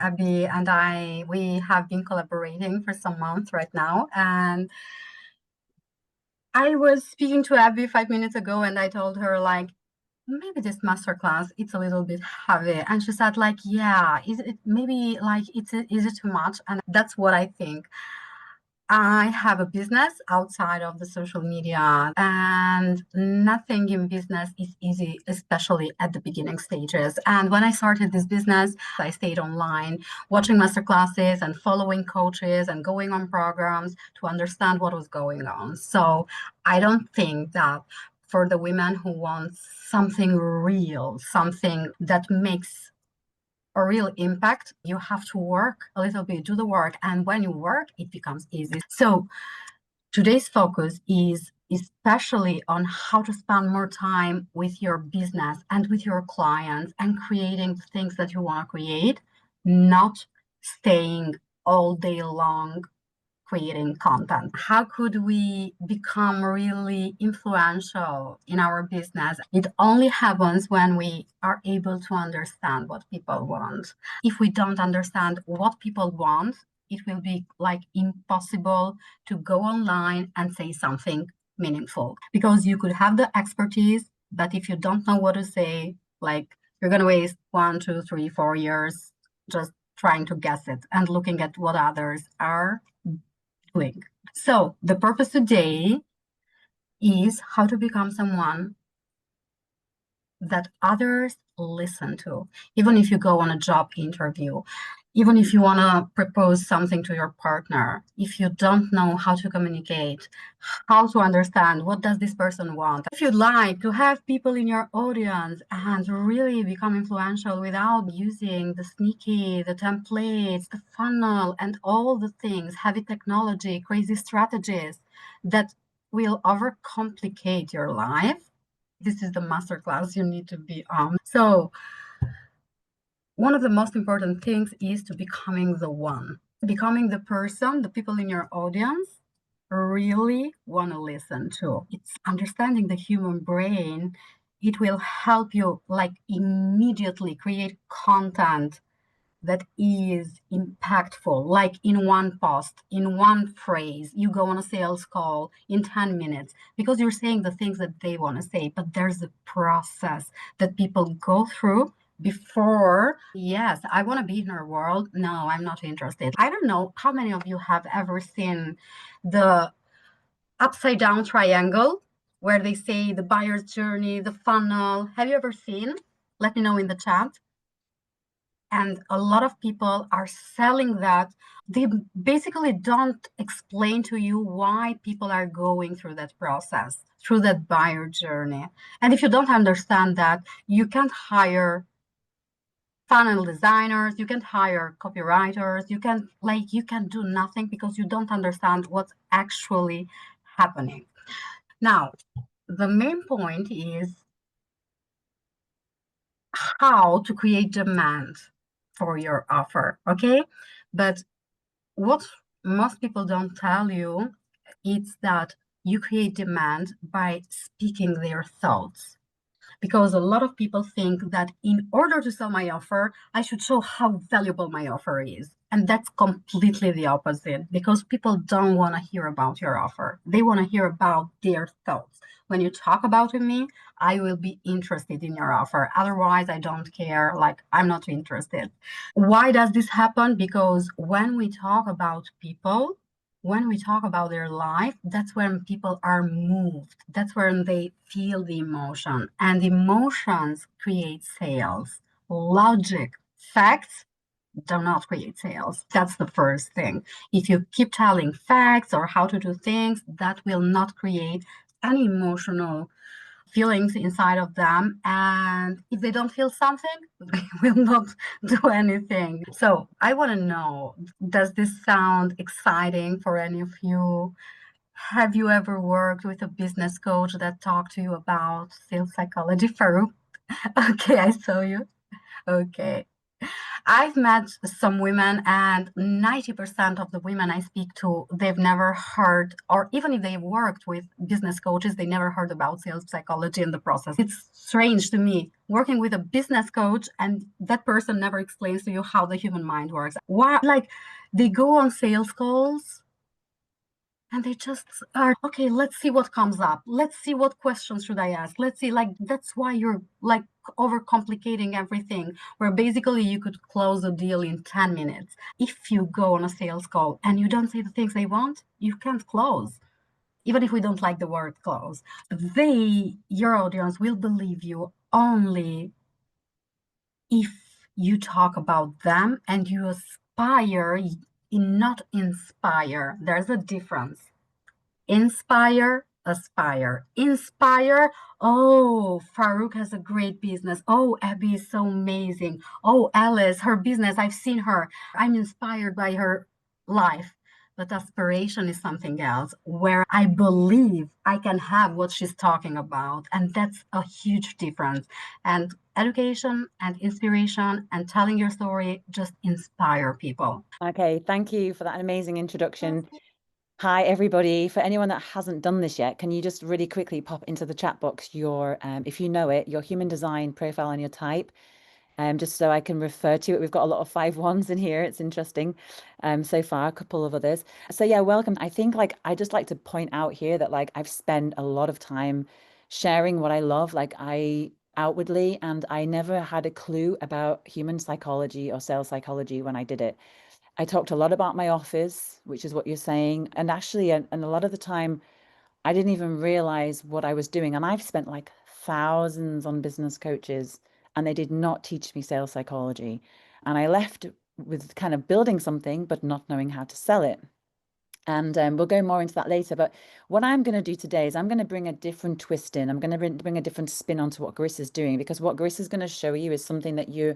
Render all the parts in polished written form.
Abby and we have been collaborating for some months right now. And I was speaking to Abby 5 minutes ago and I told her like, maybe this masterclass, it's a little bit heavy. And she said like, yeah, is it maybe like, is it too much? And that's what I think. I have a business outside of the social media, and nothing in business is easy, especially at the beginning stages. And when I started this business, I stayed online, watching masterclasses and following coaches and going on programs to understand what was going on. So I don't think that for the women who want something real, something that makes a real impact, you have to work a little bit, do the work. And when you work, it becomes easy. So today's focus is especially on how to spend more time with your business and with your clients and creating the things that you want to create, not staying all day long creating content. How could we become really influential in our business? It only happens when we are able to understand what people want. If we don't understand what people want, it will be like impossible to go online and say something meaningful, because you could have the expertise, but if you don't know what to say, like you're going to waste 1, 2, 3, 4 years just trying to guess it and looking at what others are doing. So the purpose today is how to become someone that others listen to. Even if you go on a job interview, even if you want to propose something to your partner, if you don't know how to communicate, how to understand what does this person want, if you'd like to have people in your audience and really become influential without using the sneaky, the templates, the funnel, and all the things, heavy technology, crazy strategies that will overcomplicate your life, this is the masterclass you need to be on. So one of the most important things is to becoming the one, becoming the person the people in your audience really want to listen to. It's understanding the human brain. It will help you like immediately create content that is impactful, like in one post, in one phrase. You go on a sales call in 10 minutes because you're saying the things that they want to say, but there's a process that people go through before. Yes, I want to be in her world. No, I'm not interested. I don't know how many of you have ever seen the upside down triangle where they say the buyer's journey, the funnel. Have you ever seen? Let me know in the chat. And a lot of people are selling that. They basically don't explain to you why people are going through that process, through that buyer journey. And if you don't understand that, you can't hire funnel designers, you can't hire copywriters, you can do nothing because you don't understand what's actually happening. Now, the main point is how to create demand for your offer, okay? But what most people don't tell you is that you create demand by speaking their thoughts. Because a lot of people think that in order to sell my offer, I should show how valuable my offer is. And that's completely the opposite, because people don't want to hear about your offer. They want to hear about their thoughts. When you talk about me, I will be interested in your offer. Otherwise, I don't care. Like, I'm not interested. Why does this happen? Because when we talk about people, when we talk about their life, that's when people are moved. That's when they feel the emotion. And emotions create sales. Logic, facts do not create sales. That's the first thing. If you keep telling facts or how to do things, that will not create any emotional feelings inside of them. And if they don't feel something, they will not do anything. So I want to know, does this sound exciting for any of you? Have you ever worked with a business coach that talked to you about sales psychology? Farouk? Okay, I saw you. Okay. I've met some women, and 90% of the women I speak to, they've never heard, or even if they've worked with business coaches, they never heard about sales psychology in the process. It's strange to me working with a business coach, and that person never explains to you how the human mind works. Why, like, they go on sales calls and they just are okay, let's see what comes up, let's see what questions should I ask, let's see, like, that's why you're like overcomplicating everything, where basically you could close a deal in 10 minutes. If you go on a sales call and you don't say the things they want, you can't close. Even if we don't like the word close, your audience will believe you only if you talk about them and you aspire in, not inspire. There's a difference. Inspire, aspire. Inspire, oh, Farouk has a great business. Oh, Abby is so amazing. Oh, Alice, her business, I've seen her. I'm inspired by her life. But aspiration is something else, where I believe I can have what she's talking about. And that's a huge difference. And education and inspiration and telling your story just inspire people. Okay, thank you for that amazing introduction. Hi, everybody. For anyone that hasn't done this yet, can you just really quickly pop into the chat box your, if you know it, your human design profile and your type, just so I can refer to it. We've got a lot of 5-1s in here. It's interesting so far, a couple of others. So yeah, welcome. I think like I just like to point out here that like I've spent a lot of time sharing what I love, like I outwardly, and I never had a clue about human psychology or sales psychology when I did it. I talked a lot about my office, which is what you're saying. And actually, and a lot of the time, I didn't even realize what I was doing. And I've spent like thousands on business coaches, and they did not teach me sales psychology. And I left with kind of building something, but not knowing how to sell it. And we'll go more into that later. But what I'm going to do today is I'm going to bring a different twist in. I'm going to bring a different spin onto what Gris is doing, because what Gris is going to show you is something that you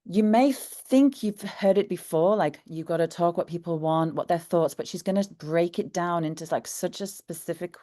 may think you've heard it before, like you got to talk what people want, what their thoughts, but she's going to break it down into like such a specific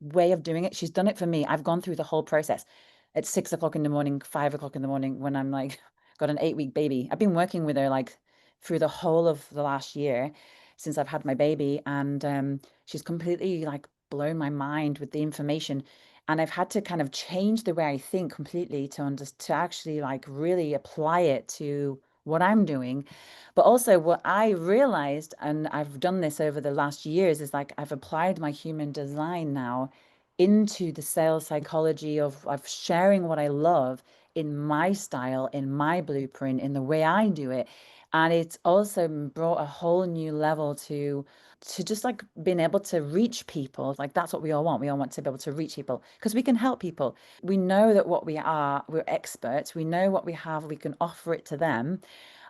way of doing it. She's done it for me. I've gone through the whole process at 6 o'clock in the morning, 5 o'clock in the morning when I'm like got an 8-week baby. I've been working with her like through the whole of the last year since I've had my baby, and she's completely like blown my mind with the information. And I've had to kind of change the way I think completely to actually like really apply it to what I'm doing. But also what I realized, and I've done this over the last years, is like I've applied my human design now into the sales psychology of sharing what I love in my style, in my blueprint, in the way I do it. And it's also brought a whole new level to just like being able to reach people. Like that's what we all want. We all want to be able to reach people because we can help people. We know that what we are, we're experts. We know what we have, we can offer it to them.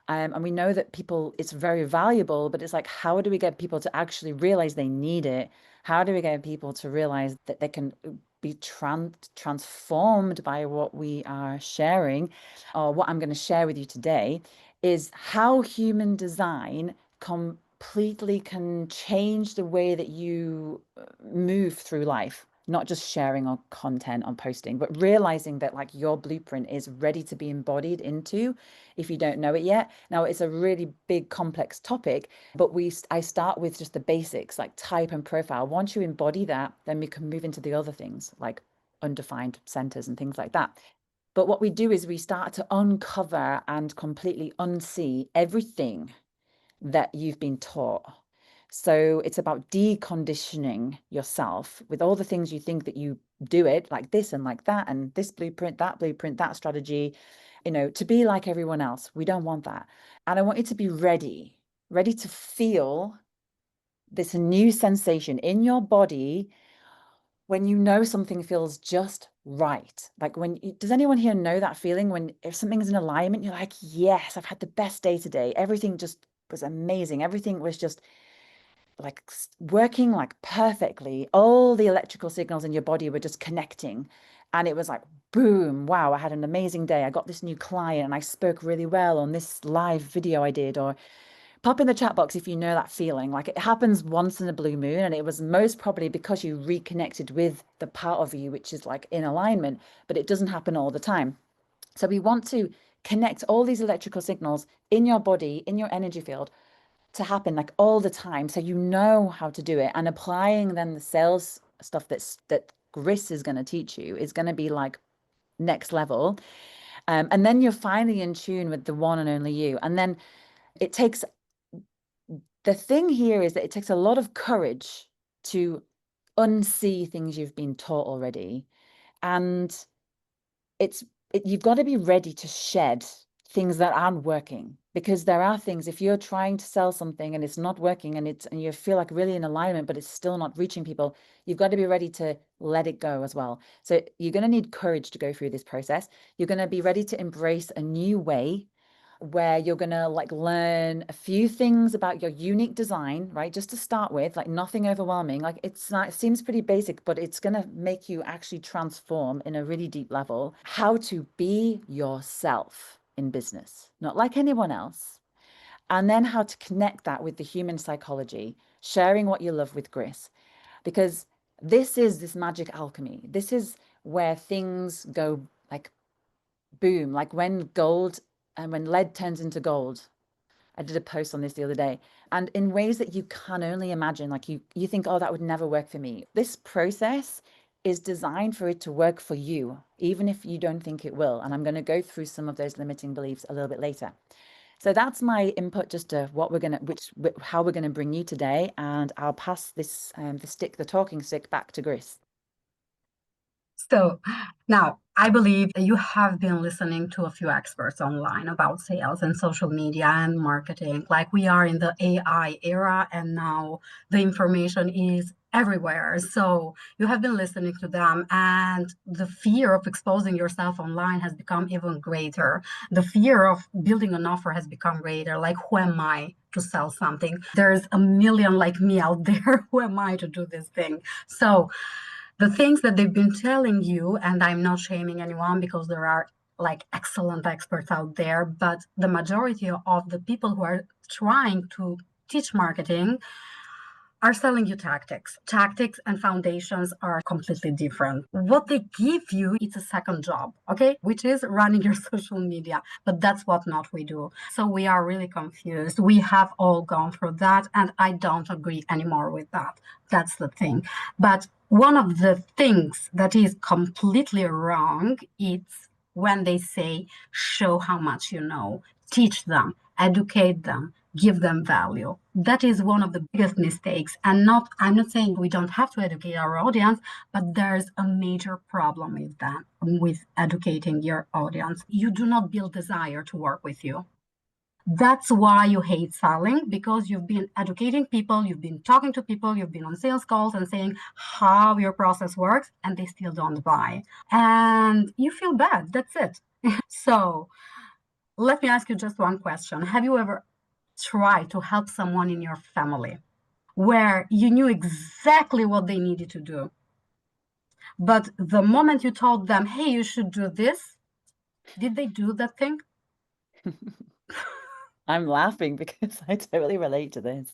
And we know that people, it's very valuable, but it's like, how do we get people to actually realize they need it? How do we get people to realize that they can be transformed by what we are sharing? Or what I'm going to share with you today is how human design completely can change the way that you move through life. Not just sharing on content on posting, but realizing that like your blueprint is ready to be embodied into if you don't know it yet. Now, it's a really big, complex topic, but I start with just the basics like type and profile. Once you embody that, then we can move into the other things like undefined centers and things like that. But what we do is we start to uncover and completely unsee everything that you've been taught. So it's about deconditioning yourself with all the things you think that you do it like this and like that, and this blueprint, that strategy, to be like everyone else. We don't want that. And I want you to be ready to feel this new sensation in your body when you know something feels just right. Like does anyone here know that feeling when if something's in alignment, you're like, yes, I've had the best day today. Everything just was amazing. Everything was just like working like perfectly. All the electrical signals in your body were just connecting. And it was like, boom, wow, I had an amazing day. I got this new client and I spoke really well on this live video I did. Or pop in the chat box if you know that feeling. Like it happens once in a blue moon, and it was most probably because you reconnected with the part of you which is like in alignment, but it doesn't happen all the time. So we want to connect all these electrical signals in your body, in your energy field, to happen like all the time, so you know how to do it. And applying then the sales stuff that Gris is going to teach you is going to be like next level. And then you're finally in tune with the one and only you. And then it takes, the thing here is that it takes a lot of courage to unsee things you've been taught already. And you've got to be ready to shed things that aren't working, because there are things, if you're trying to sell something and it's not working and you feel like really in alignment, but it's still not reaching people, you've got to be ready to let it go as well. So you're going to need courage to go through this process. You're going to be ready to embrace a new way where you're going to like learn a few things about your unique design, right? Just to start with, like nothing overwhelming. Like it's not, it seems pretty basic, but it's going to make you actually transform in a really deep level how to be yourself in business, not like anyone else. And then how to connect that with the human psychology, sharing what you love with Gris, because this is this magic alchemy. This is where things go like boom, like when gold and when lead turns into gold. I did a post on this the other day, and in ways that you can only imagine. Like you think, oh, that would never work for me. This process is designed for it to work for you, even if you don't think it will. And I'm going to go through some of those limiting beliefs a little bit later. So that's my input, just to what we're going to, how we're going to bring you today. And I'll pass this, the talking stick, back to Gris. So now I believe you have been listening to a few experts online about sales and social media and marketing. Like we are in the AI era, and now the information is everywhere. So you have been listening to them, and the fear of exposing yourself online has become even greater. The fear of building an offer has become greater. Like, who am I to sell something? There's a million like me out there. Who am I to do this thing? So the things that they've been telling you, and I'm not shaming anyone because there are like excellent experts out there, but the majority of the people who are trying to teach marketing are selling you tactics. Tactics and foundations are completely different. What they give you, it's a second job, okay, which is running your social media. But that's what not we do. So we are really confused. We have all gone through that, and I don't agree anymore with that. That's the thing. But one of the things that is completely wrong is when they say, show how much you know, teach them, educate them, give them value. That is one of the biggest mistakes. And I'm not saying we don't have to educate our audience, but there's a major problem with that, with educating your audience. You do not build desire to work with you. That's why you hate selling, because you've been educating people, you've been talking to people, you've been on sales calls and saying how your process works, and they still don't buy. And you feel bad. That's it. So let me ask you just one question. Have you ever tried to help someone in your family where you knew exactly what they needed to do, but the moment you told them, hey, you should do this, did they do that thing? I'm laughing because I totally relate to this.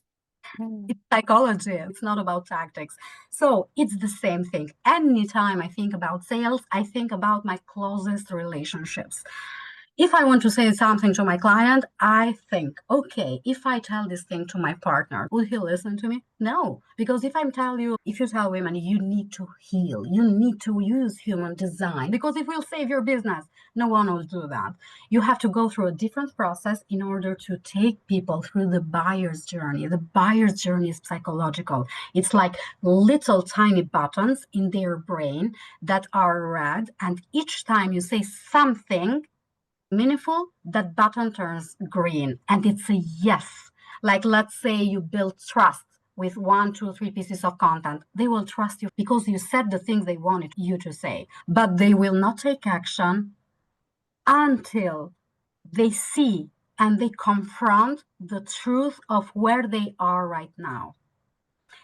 It's psychology. It's not about tactics. So it's the same thing. Anytime I think about sales, I think about my closest relationships. If I want to say something to my client, I think, okay, if I tell this thing to my partner, will he listen to me? No, because if you tell women you need to heal, you need to use human design, because it will save your business. No one will do that. You have to go through a different process in order to take people through the buyer's journey. The buyer's journey is psychological. It's like little tiny buttons in their brain that are red, and each time you say something meaningful, that button turns green and it's a yes. Like, let's say you build trust with 1, 2, 3 pieces of content. They will trust you because you said the things they wanted you to say, but they will not take action until they see and they confront the truth of where they are right now.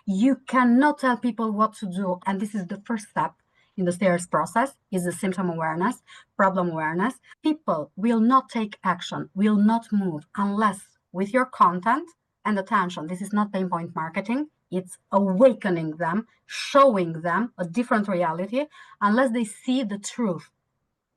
You cannot tell people what to do. And this is the first step in the stairs process, is the symptom awareness, problem awareness. People will not take action, will not move unless with your content and attention. This is not pain point marketing. It's awakening them, showing them a different reality, unless they see the truth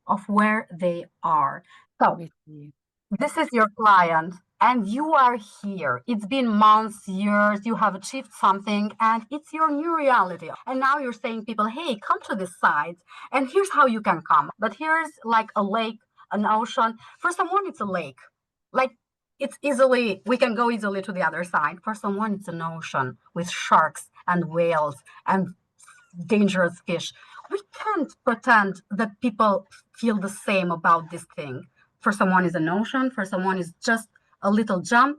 of where they are. Let So me see. this is your client and you are here. It's been months, years, you have achieved something and it's your new reality. And now you're saying people, hey, come to this side and here's how you can come. But here's like a lake, an ocean. For someone, it's a lake. Like it's easily, we can go easily to the other side. For someone, it's an ocean with sharks and whales and dangerous fish. We can't pretend that people feel the same about this thing. For someone is an ocean, for someone is just a little jump.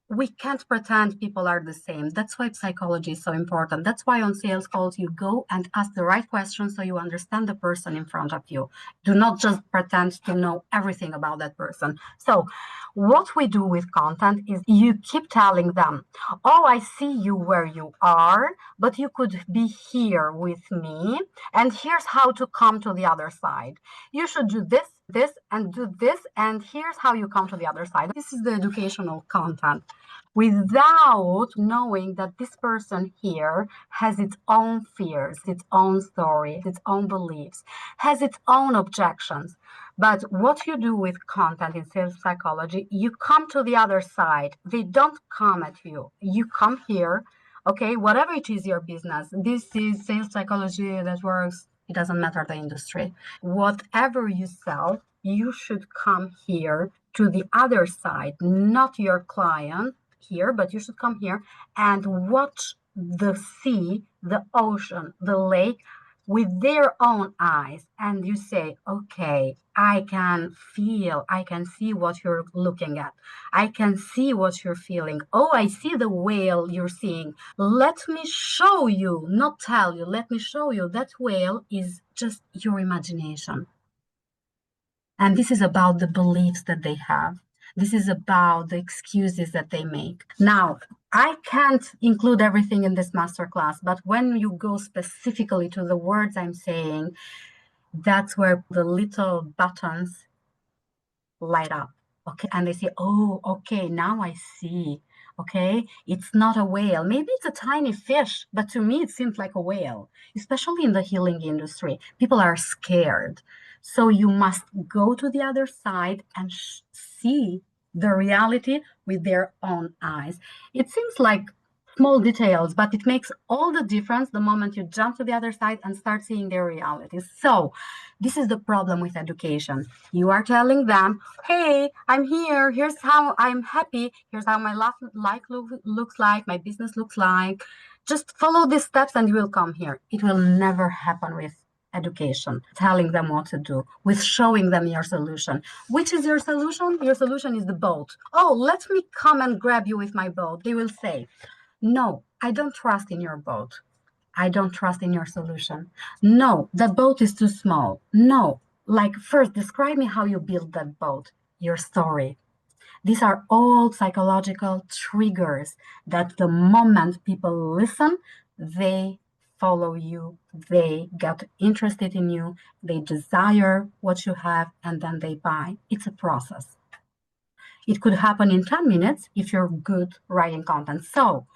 We can't pretend people are the same. That's why psychology is so important. That's why on sales calls you go and ask the right questions so you understand the person in front of you. Do not just pretend to know everything about that person. So what we do with content is you keep telling them, oh, I see you where you are, but you could be here with me. And here's how to come to the other side. You should do this, this, and do this. And here's how you come to the other side. This is the educational content without knowing that this person here has its own fears, its own story, its own beliefs, has its own objections. But what you do with content in sales psychology, you come to the other side. They don't come at you. You come here, okay, whatever it is your business. This is sales psychology that works. It doesn't matter the industry. Whatever you sell, you should come here to the other side, not your client here, but you should come here and watch the sea, the ocean, the lake with their own eyes. And you say, okay, I can feel, I can see what you're looking at. I can see what you're feeling. Oh, I see the whale you're seeing. Let me show you, not tell you, let me show you that whale is just your imagination. And this is about the beliefs that they have. This is about the excuses that they make. Now, I can't include everything in this masterclass, but when you go specifically to the words I'm saying, that's where the little buttons light up. Okay. And they say, oh, okay, now I see. Okay. It's not a whale. Maybe it's a tiny fish, but to me, it seems like a whale, especially in the healing industry. People are scared. So you must go to the other side and see the reality with their own eyes. It seems like small details, but it makes all the difference the moment you jump to the other side and start seeing their realities. So this is the problem with education. You are telling them, hey, I'm here. Here's how I'm happy. Here's how my life looks like, my business looks like. Just follow these steps and you will come here. It will never happen with education, telling them what to do, with showing them your solution. Which is your solution? Your solution is the boat. Oh, let me come and grab you with my boat. They will say, no, I don't trust in your boat. I don't trust in your solution. No, that boat is too small. No, like first describe me how you build that boat, your story. These are all psychological triggers that the moment people listen, they follow you, they get interested in you, they desire what you have, and then they buy. It's a process. It could happen in 10 minutes if you're good writing content. So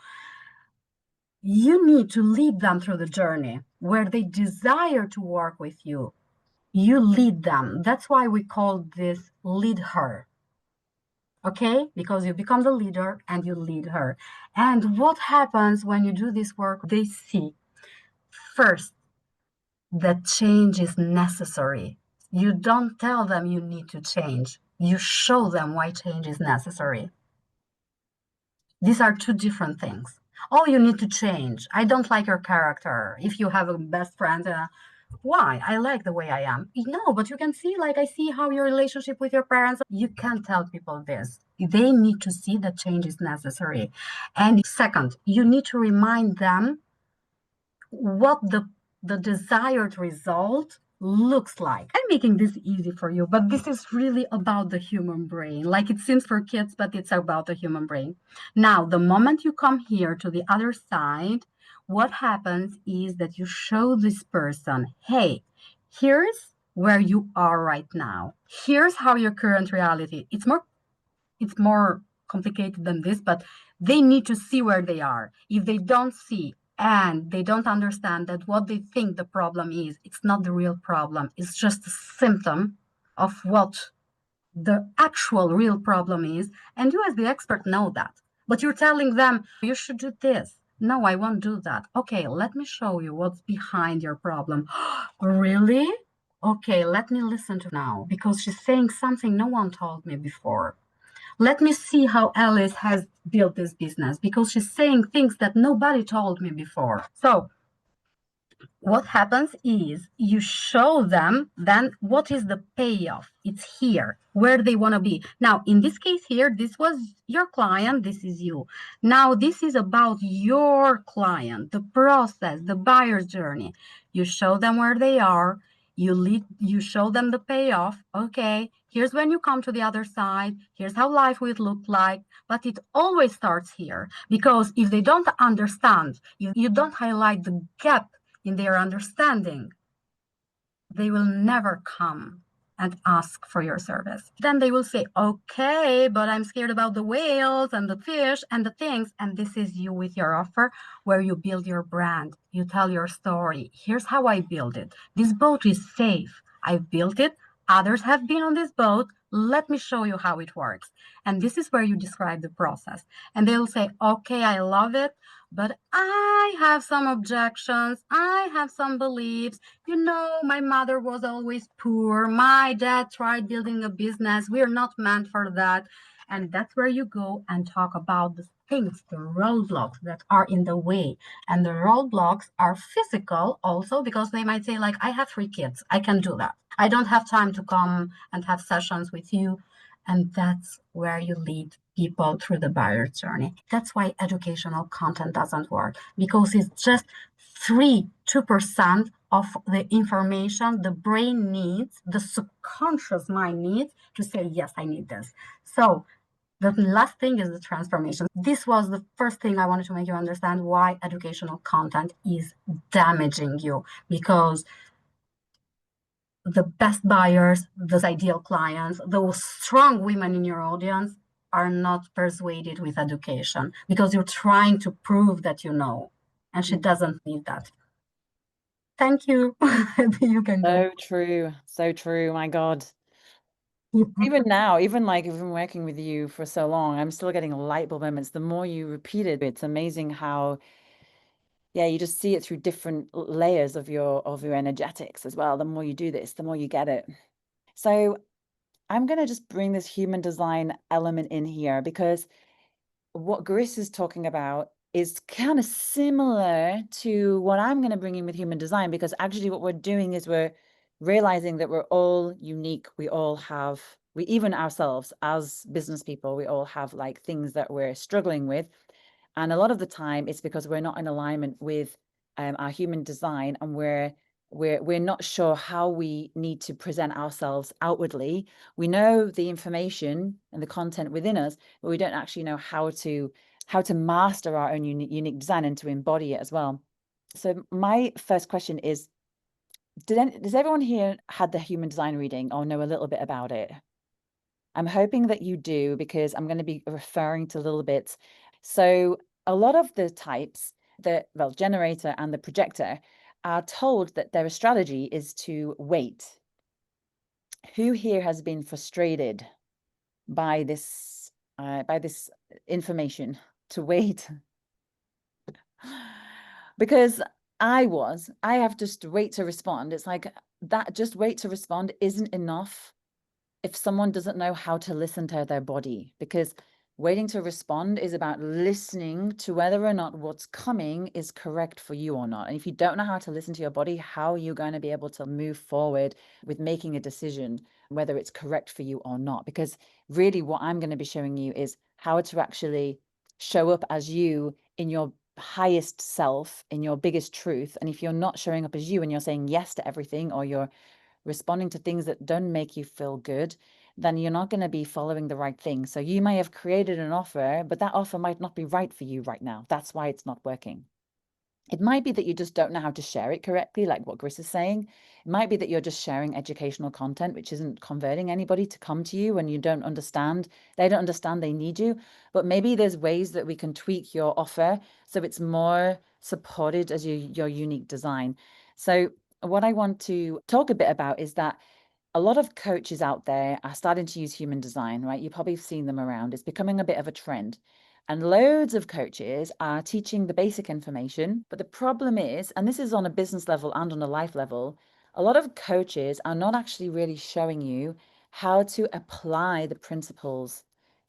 you need to lead them through the journey where they desire to work with you. You lead them. That's why we call this lead her. Okay? Because you become the leader and you lead her. And what happens when you do this work? They see first that change is necessary. You don't tell them you need to change, you show them why change is necessary. These are two different things. Oh, you need to change. I don't like your character. If you have a best friend, why? I like the way I am. No, but you can see, like, I see how your relationship with your parents, you can't tell people this. They need to see that change is necessary. And second, you need to remind them what the desired result looks like. I'm making this easy for you, but this is really about the human brain. Like it seems for kids, but it's about the human brain. Now, the moment you come here to the other side, what happens is that you show this person, hey, here's where you are right now. Here's how your current reality. It's more complicated than this, but they need to see where they are. If they don't see and they don't understand that what they think the problem is, it's not the real problem, it's just a symptom of what the actual real problem is, and you as the expert know that. But you're telling them, you should do this. No, I won't do that. Okay, let me show you what's behind your problem. Really? Okay, let me listen to now because she's saying something no one told me before. Let me see how Alice has built this business because she's saying things that nobody told me before. So what happens is you show them then what is the payoff. It's here where they want to be. Now in this case here, this was your client, this is you. Now this is about your client, the process, the buyer's journey. You show them where they are, you show them the payoff. Okay, here's when you come to the other side, here's how life will look like. But it always starts here, because if they don't understand, you don't highlight the gap in their understanding, they will never come and ask for your service. Then they will say, okay, but I'm scared about the whales and the fish and the things. And this is you with your offer, where you build your brand. You tell your story. Here's how I build it. This boat is safe. I've built it. Others have been on this boat. Let me show you how it works. And this is where you describe the process. And they'll say, okay, I love it, but I have some objections. I have some beliefs. My mother was always poor. My dad tried building a business. We're not meant for that. And that's where you go and talk about the things, the roadblocks that are in the way. And the roadblocks are physical also, because they might say, like, I have 3 kids. I can do that. I don't have time to come and have sessions with you. And that's where you lead people through the buyer journey. That's why educational content doesn't work, because it's just 2% of the information the brain needs, the subconscious mind needs to say, yes, I need this. So the last thing is the transformation. This was the first thing I wanted to make you understand why educational content is damaging you, because the best buyers, those ideal clients, those strong women in your audience are not persuaded with education, because you're trying to prove that you know, and she doesn't need that. Thank you. You can go. So true. So true. My God. Even now, even like if I'm working with you for so long, I'm still getting light bulb moments. The more you repeat it, it's amazing how, yeah, you just see it through different layers of your energetics as well. The more you do this, the more you get it. So I'm going to just bring this human design element in here, because what Gris is talking about is kind of similar to what I'm going to bring in with human design, because actually what we're doing is we're realizing that we're all unique. We all have, we even ourselves as business people, we all have like things that we're struggling with. And a lot of the time it's because we're not in alignment with our human design, and we're not sure how we need to present ourselves outwardly. We know the information and the content within us, but we don't actually know how to master our own unique design and to embody it as well. So my first question is, does everyone here had the human design reading or know a little bit about it? I'm hoping that you do, because I'm going to be referring to little bits. So a lot of the types, the generator and the projector, are told that their strategy is to wait. Who here has been frustrated by this information to wait? Because I have just to wait to respond. It's like that, just wait to respond isn't enough if someone doesn't know how to listen to their body, because waiting to respond is about listening to whether or not what's coming is correct for you or not. And if you don't know how to listen to your body, how are you going to be able to move forward with making a decision, whether it's correct for you or not? Because really what I'm going to be showing you is how to actually show up as you in your highest self, in your biggest truth. And if you're not showing up as you and you're saying yes to everything, or you're responding to things that don't make you feel good, then you're not going to be following the right thing. So you may have created an offer, but that offer might not be right for you right now. That's why it's not working. It might be that you just don't know how to share it correctly, like what Gris is saying. It might be that you're just sharing educational content, which isn't converting anybody to come to you, and you don't understand. They don't understand they need you. But maybe there's ways that we can tweak your offer so it's more supported as your unique design. So what I want to talk a bit about is that a lot of coaches out there are starting to use human design, right? You've probably seen them around. It's becoming a bit of a trend. And loads of coaches are teaching the basic information. But the problem is, and this is on a business level and on a life level, a lot of coaches are not actually really showing you how to apply the principles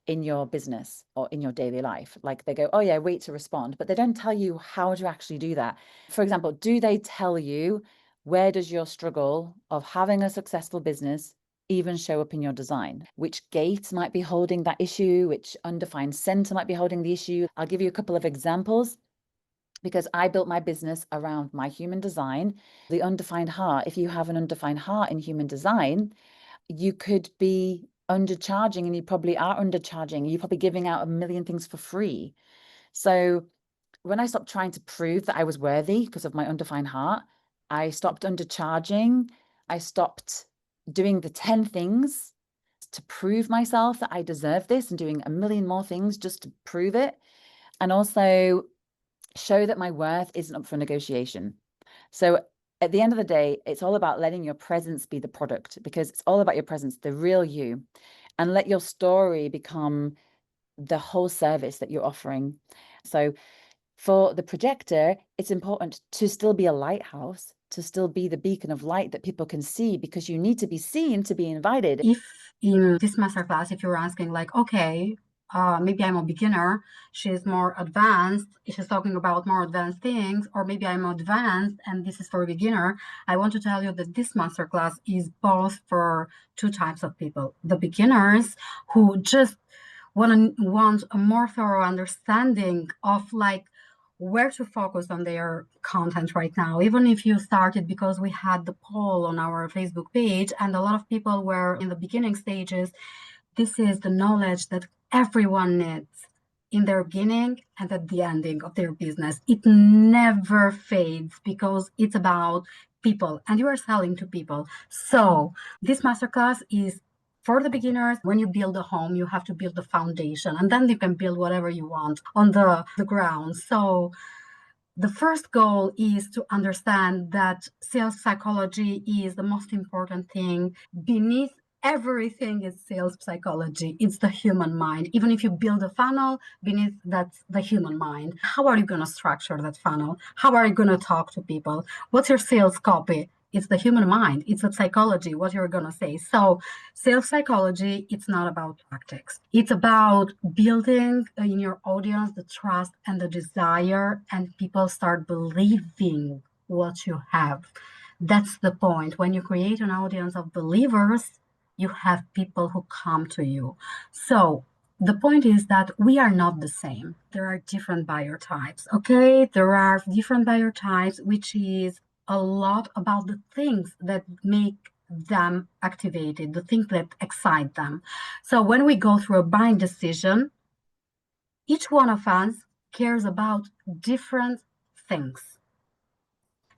in your business or in your daily life. Like they go, oh yeah, wait to respond, but they don't tell you how to actually do that. For example, do they tell you where does your struggle of having a successful business even show up in your design? Which gates might be holding that issue? Which undefined center might be holding the issue? I'll give you a couple of examples because I built my business around my human design. The undefined heart, if you have an undefined heart in human design, you could be undercharging, and you probably are undercharging. You're probably giving out a million things for free. So when I stopped trying to prove that I was worthy because of my undefined heart, I stopped undercharging. I stopped doing the 10 things to prove myself that I deserve this and doing a million more things just to prove it. And also show that my worth isn't up for negotiation. So at the end of the day, it's all about letting your presence be the product, because it's all about your presence, the real you, and let your story become the whole service that you're offering. So for the projector, it's important to still be a lighthouse, to still be the beacon of light that people can see, because you need to be seen to be invited. If in this masterclass, if you're asking like, okay, maybe I'm a beginner, she's more advanced, she's talking about more advanced things, or maybe I'm advanced and this is for a beginner, I want to tell you that this masterclass is both for two types of people. The beginners who just want a more thorough understanding of like where to focus on their content right now. Even if you started because we had the poll on our Facebook page and a lot of people were in the beginning stages, this is the knowledge that everyone needs in their beginning and at the ending of their business. It never fades because it's about people and you are selling to people. So this masterclass is for the beginners. When you build a home, you have to build the foundation and then you can build whatever you want on the ground. So the first goal is to understand that sales psychology is the most important thing. Beneath everything is sales psychology. It's the human mind. Even if you build a funnel, beneath that's the human mind. How are you going to structure that funnel? How are you going to talk to people? What's your sales copy? It's the human mind. It's the psychology, what you're going to say. So sales psychology, it's not about tactics. It's about building in your audience the trust and the desire, and people start believing what you have. That's the point. When you create an audience of believers, you have people who come to you. So the point is that we are not the same. There are different buyer types, okay? There are different buyer types, which is a lot about the things that make them activated, the things that excite them. So when we go through a buying decision, each one of us cares about different things.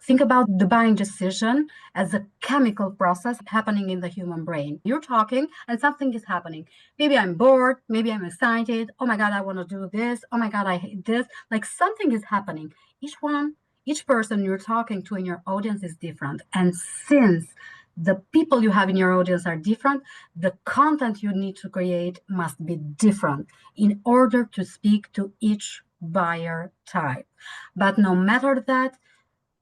Think about the buying decision as a chemical process happening in the human brain. You're talking and something is happening. Maybe I'm bored. Maybe I'm excited. Oh my God, I want to do this. Oh my God, I hate this. Like something is happening. Each person you're talking to in your audience is different. And since the people you have in your audience are different, the content you need to create must be different in order to speak to each buyer type. But no matter that,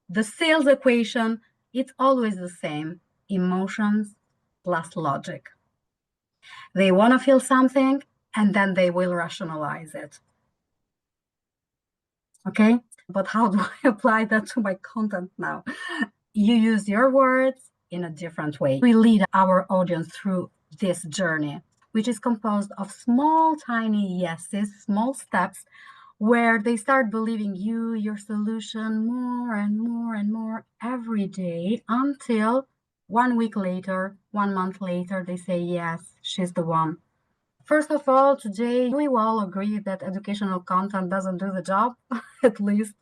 the sales equation, it's always the same: emotions plus logic. They want to feel something and then they will rationalize it. Okay? But how do I apply that to my content now? You use your words in a different way. We lead our audience through this journey, which is composed of small, tiny yeses, small steps where they start believing you, your solution, more and more and more every day until 1 week later, 1 month later, they say, yes, she's the one. First of all, today we all agree that educational content doesn't do the job, at least.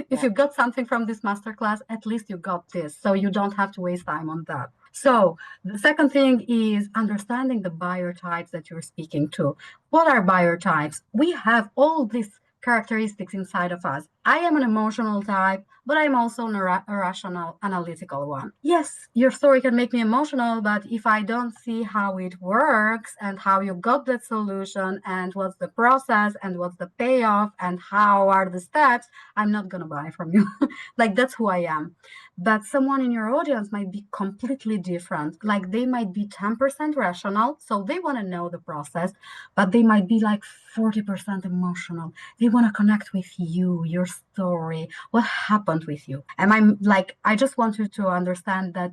If you got something from this masterclass, at least you got this. So you don't have to waste time on that. So the second thing is understanding the buyer types that you're speaking to. What are buyer types? We have all these characteristics inside of us. I am an emotional type, but I'm also a rational, analytical one. Yes, your story can make me emotional, but if I don't see how it works and how you got that solution and what's the process and what's the payoff and how are the steps, I'm not going to buy from you. Like, that's who I am. But someone in your audience might be completely different. Like, they might be 10% rational, so they want to know the process, but they might be like 40% emotional. They want to connect with you, your story, what happened with you. And I'm like, I just want you to understand that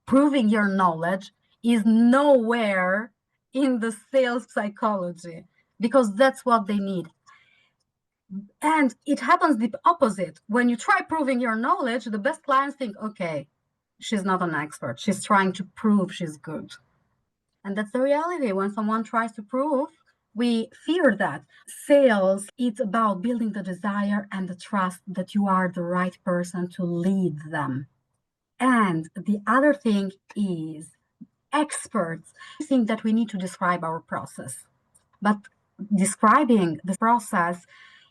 proving your knowledge is nowhere in the sales psychology, because that's what they need. And it happens the opposite. When you try proving your knowledge, the best clients think, okay, she's not an expert. She's trying to prove she's good. And that's the reality. When someone tries to prove, we fear that. Sales, it's about building the desire and the trust that you are the right person to lead them. And the other thing is experts. I think that we need to describe our process. But describing the process,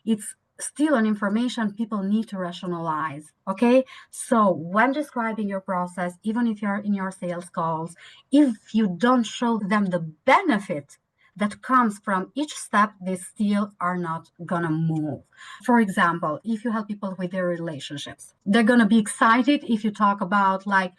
it's still an information people need to rationalize. Okay. So when describing your process, even if you're in your sales calls, if you don't show them the benefit that comes from each step, they still are not gonna move. For example, if you help people with their relationships, they're gonna be excited if you talk about like,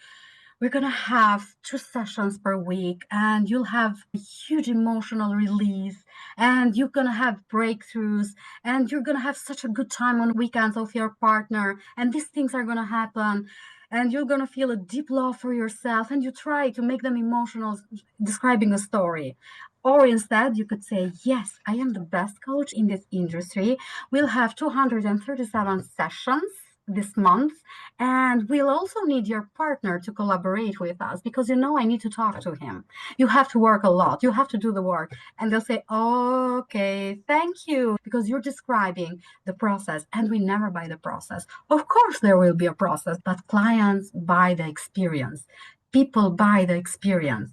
we're going to have 2 sessions per week and you'll have a huge emotional release and you're going to have breakthroughs and you're going to have such a good time on weekends with your partner and these things are going to happen and you're going to feel a deep love for yourself, and you try to make them emotional describing a story. Or instead, you could say, yes, I am the best coach in this industry. We'll have 237 sessions this month, and we'll also need your partner to collaborate with us because I need to talk to him. You have to work a lot. You have to do the work. And they'll say, okay, thank you, because you're describing the process, and we never buy the process. Of course, there will be a process, but clients buy the experience. People buy the experience.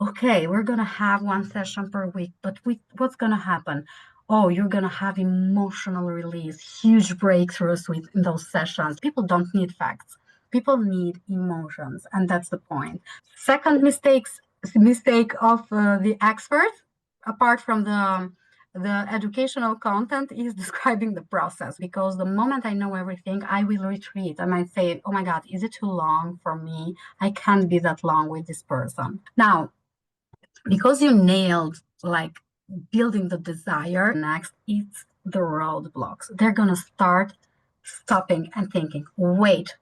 Okay, we're going to have 1 session per week, but what's going to happen? Oh, you're going to have emotional release, huge breakthroughs in those sessions. People don't need facts. People need emotions, and that's the point. Second mistake of the expert, apart from the educational content, is describing the process, because the moment I know everything, I will retreat. I might say, oh my God, is it too long for me? I can't be that long with this person. Now, because you nailed like building the desire, next it's the roadblocks. They're gonna start stopping and thinking, wait,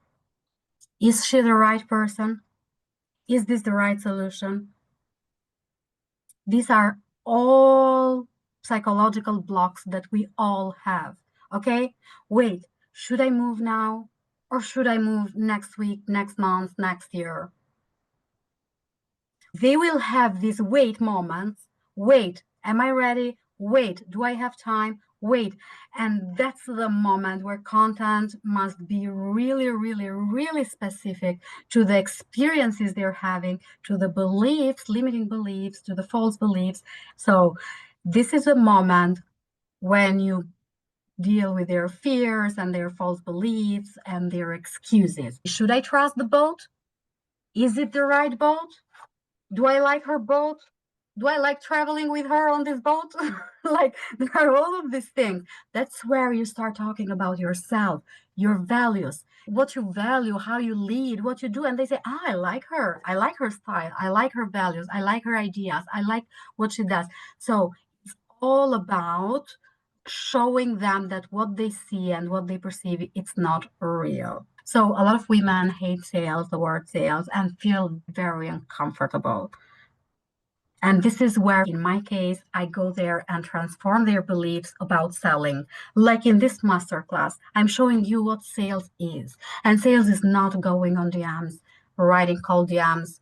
is she the right person? Is this the right solution? These are all psychological blocks that we all have. Okay, wait, should I move now or should I move next week, next month, next year? They will have these wait moments. Wait, am I ready? Wait, do I have time? Wait. And that's the moment where content must be really, really, really specific to the experiences they're having, to the beliefs, limiting beliefs, to the false beliefs. So this is a moment when you deal with their fears and their false beliefs and their excuses. Should I trust the boat? Is it the right boat? Do I like her boat? Do I like traveling with her on this boat? Like, there are all of these things. That's where you start talking about yourself, your values, what you value, how you lead, what you do. And they say, I like her. I like her style. I like her values. I like her ideas. I like what she does. So it's all about showing them that what they see and what they perceive, it's not real. So a lot of women hate sales, the word sales, and feel very uncomfortable. And this is where, in my case, I go there and transform their beliefs about selling. Like in this masterclass, I'm showing you what sales is. And sales is not going on DMs, writing cold DMs,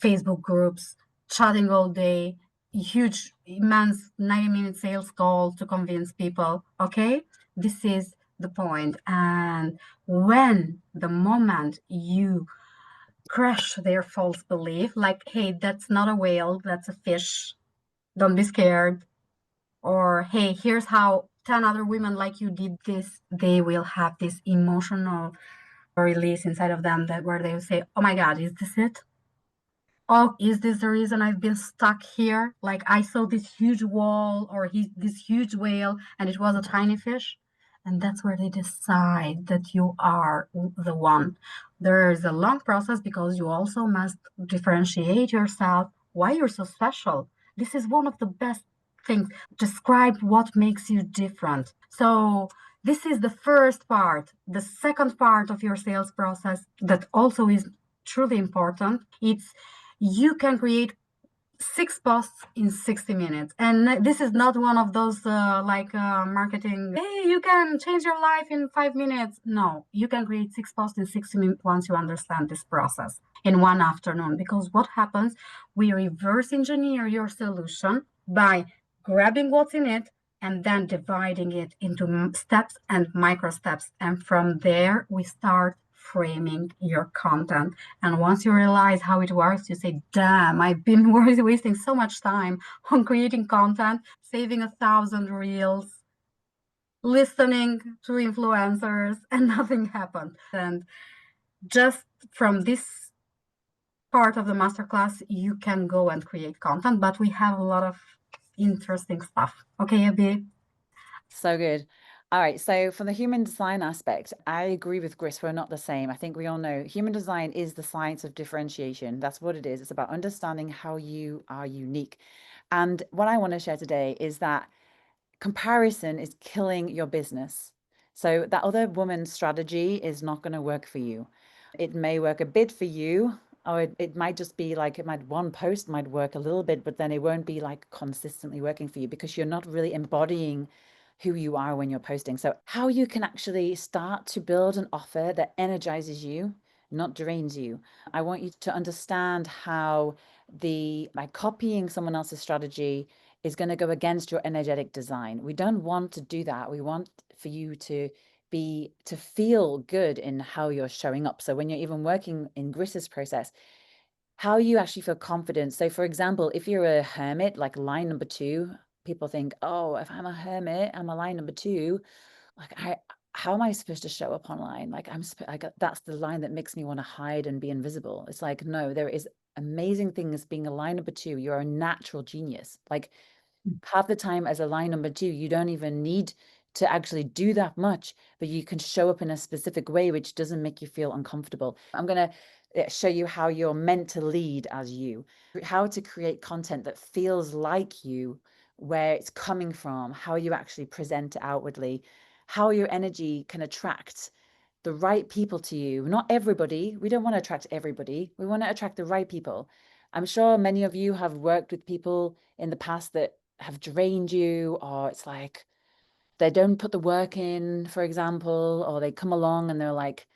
Facebook groups, chatting all day, huge, immense 90-minute sales calls to convince people. Okay? This is the point. And when the moment you crush their false belief, like, hey, that's not a whale, that's a fish, don't be scared, or hey, here's how 10 other women like you did this, they will have this emotional release inside of them that where they will say, oh my God, is this it? Oh, is this the reason I've been stuck here? Like I saw this huge wall or this huge whale and it was a tiny fish. And that's where they decide that you are the one. There is a long process because you also must differentiate yourself why you're so special. This is one of the best things. Describe what makes you different. So this is the first part. The second part of your sales process that also is truly important. It's you can create 6 posts in 60 minutes. And this is not one of those marketing, hey, you can change your life in 5 minutes. No, you can create 6 posts in 60 minutes once you understand this process in one afternoon. Because what happens, we reverse engineer your solution by grabbing what's in it and then dividing it into steps and micro steps. And from there, we start framing your content. And once you realize how it works, you say, damn, I've been wasting so much time on creating content, saving 1,000 reels, listening to influencers, and nothing happened. And just from this part of the masterclass, you can go and create content, but we have a lot of interesting stuff. Okay, Abby? So good. All right. So from the human design aspect, I agree with Gris. We're not the same. I think we all know human design is the science of differentiation. That's what it is. It's about understanding how you are unique. And what I want to share today is that comparison is killing your business. So that other woman's strategy is not going to work for you. It may work a bit for you, or it might just be like one post might work a little bit, but then it won't be like consistently working for you because you're not really embodying who you are when you're posting. So how you can actually start to build an offer that energizes you, not drains you. I want you to understand how by copying someone else's strategy is going to go against your energetic design. We don't want to do that. We want for you to feel good in how you're showing up. So when you're even working in Gris's process, how you actually feel confident. So for example, if you're a hermit, like line number 2, people think, oh, if I'm a hermit, I'm a line number 2. Like how am I supposed to show up online? Like that's the line that makes me want to hide and be invisible. It's like, no, there is amazing things being a line number 2. You're a natural genius. Like half the time as a line number 2, you don't even need to actually do that much, but you can show up in a specific way, which doesn't make you feel uncomfortable. I'm going to show you how you're meant to lead as you, how to create content that feels like you, where it's coming from, how you actually present it outwardly, how your energy can attract the right people to you. Not everybody. We don't want to attract everybody. We want to attract the right people. I'm sure many of you have worked with people in the past that have drained you, or it's like they don't put the work in, for example, or they come along and they're like,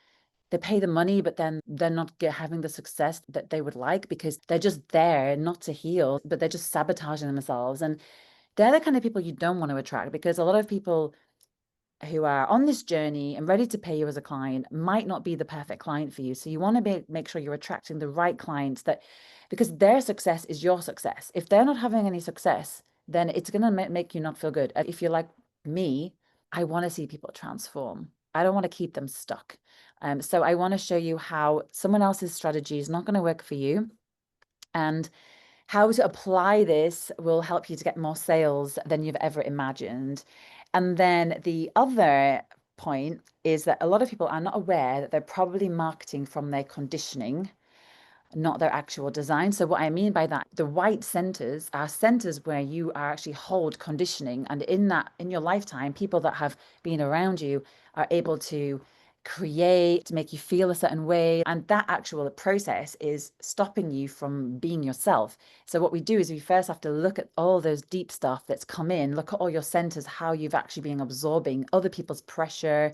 they pay the money, but then they're not having the success that they would like because they're just there not to heal, but they're just sabotaging themselves. And they're the kind of people you don't want to attract, because a lot of people who are on this journey and ready to pay you as a client might not be the perfect client for you. So you want to make sure you're attracting the right clients, that because their success is your success. If they're not having any success, then it's going to make you not feel good. If you're like me, I want to see people transform. I don't want to keep them stuck. So I want to show you how someone else's strategy is not going to work for you, and how to apply this will help you to get more sales than you've ever imagined. And then the other point is that a lot of people are not aware that they're probably marketing from their conditioning, not their actual design. So what I mean by that, the white centers are centers where you are actually hold conditioning. And in your lifetime, people that have been around you are able to create, to make you feel a certain way. And that actual process is stopping you from being yourself. So what we do is we first have to look at all those deep stuff that's come in, look at all your centers, how you've actually been absorbing other people's pressure,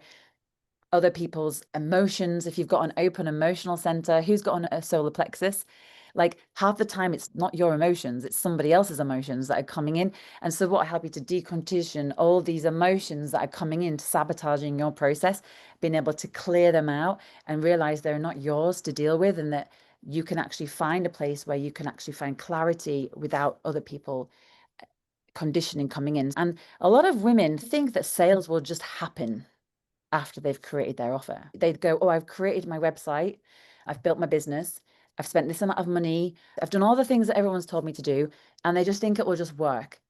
other people's emotions. If you've got an open emotional center, who's got a solar plexus? Like half the time it's not your emotions, it's somebody else's emotions that are coming in. And so what I help you to decondition all these emotions that are coming in, sabotaging your process, being able to clear them out and realize they're not yours to deal with, and that you can actually find a place where you can actually find clarity without other people conditioning coming in. And a lot of women think that sales will just happen after they've created their offer. They'd go, oh, I've created my website, I've built my business, I've spent this amount of money, I've done all the things that everyone's told me to do, and they just think it will just work.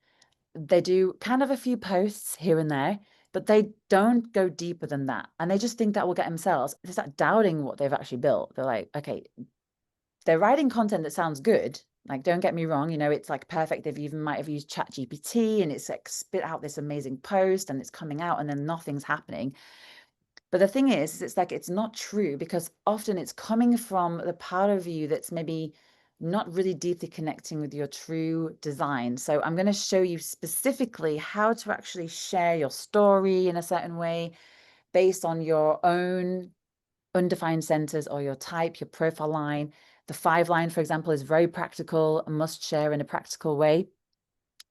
They do kind of a few posts here and there, but they don't go deeper than that. And they just think that will get them sales. They start doubting what they've actually built. They're like, okay, they're writing content that sounds good. Like, don't get me wrong, you know, it's like perfect. They've even might have used ChatGPT and it's like spit out this amazing post and it's coming out and then nothing's happening. But the thing is, it's like it's not true because often it's coming from the part of you that's maybe not really deeply connecting with your true design. So I'm going to show you specifically how to actually share your story in a certain way based on your own undefined centers or your type, your profile line. The 5 line, for example, is very practical, must share in a practical way.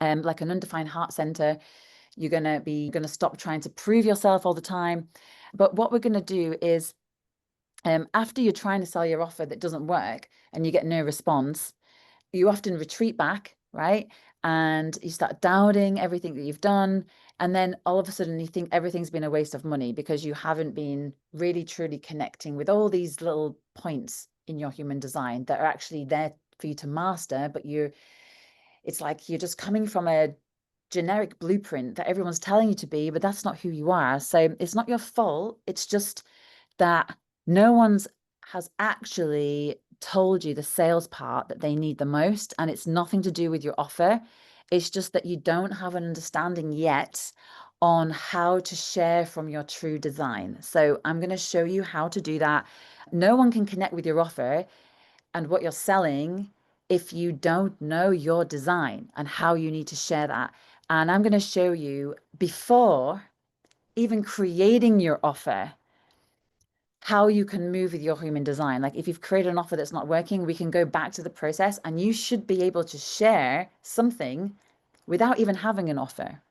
Like an undefined heart center, you're going to stop trying to prove yourself all the time. But what we're going to do is after you're trying to sell your offer that doesn't work and you get no response, you often retreat back, right? And you start doubting everything that you've done. And then all of a sudden you think everything's been a waste of money because you haven't been really truly connecting with all these little points in your human design that are actually there for you to master, but it's like you're just coming from a generic blueprint that everyone's telling you to be, but that's not who you are. So it's not your fault. It's just that no one's has actually told you the sales part that they need the most. And it's nothing to do with your offer. It's just that you don't have an understanding yet on how to share from your true design. So I'm going to show you how to do that. No one can connect with your offer and what you're selling if you don't know your design and how you need to share that. And I'm going to show you before even creating your offer how you can move with your human design. Like if you've created an offer that's not working, we can go back to the process and you should be able to share something without even having an offer.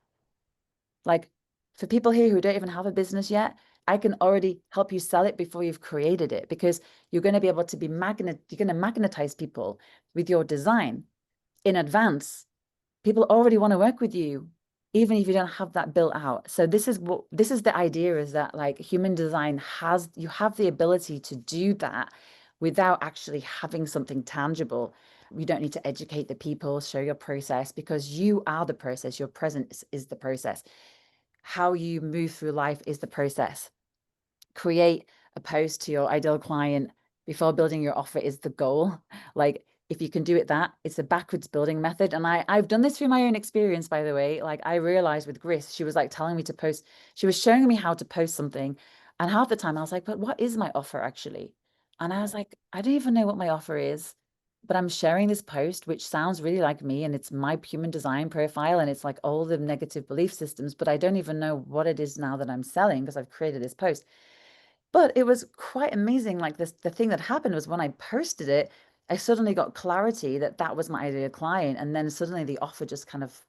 Like for people here who don't even have a business yet, I can already help you sell it before you've created it because you're going to be able to you're going to magnetize people with your design in advance. People already want to work with you, even if you don't have that built out. So this is the idea is that like human design you have the ability to do that without actually having something tangible. You don't need to educate the people, show your process because you are the process. Your presence is the process. How you move through life is the process. Create a post to your ideal client before building your offer is the goal. Like if you can do it that, it's a backwards building method. And I've done this through my own experience, by the way. Like I realized with Gris, she was like telling me to post, she was showing me how to post something. And half the time I was like, but what is my offer actually? And I was like, I don't even know what my offer is, but I'm sharing this post, which sounds really like me. And it's my human design profile. And it's like all the negative belief systems, but I don't even know what it is now that I'm selling because I've created this post. But it was quite amazing. Like this, the thing that happened was when I posted it, I suddenly got clarity that that was my ideal client. And then suddenly the offer just kind of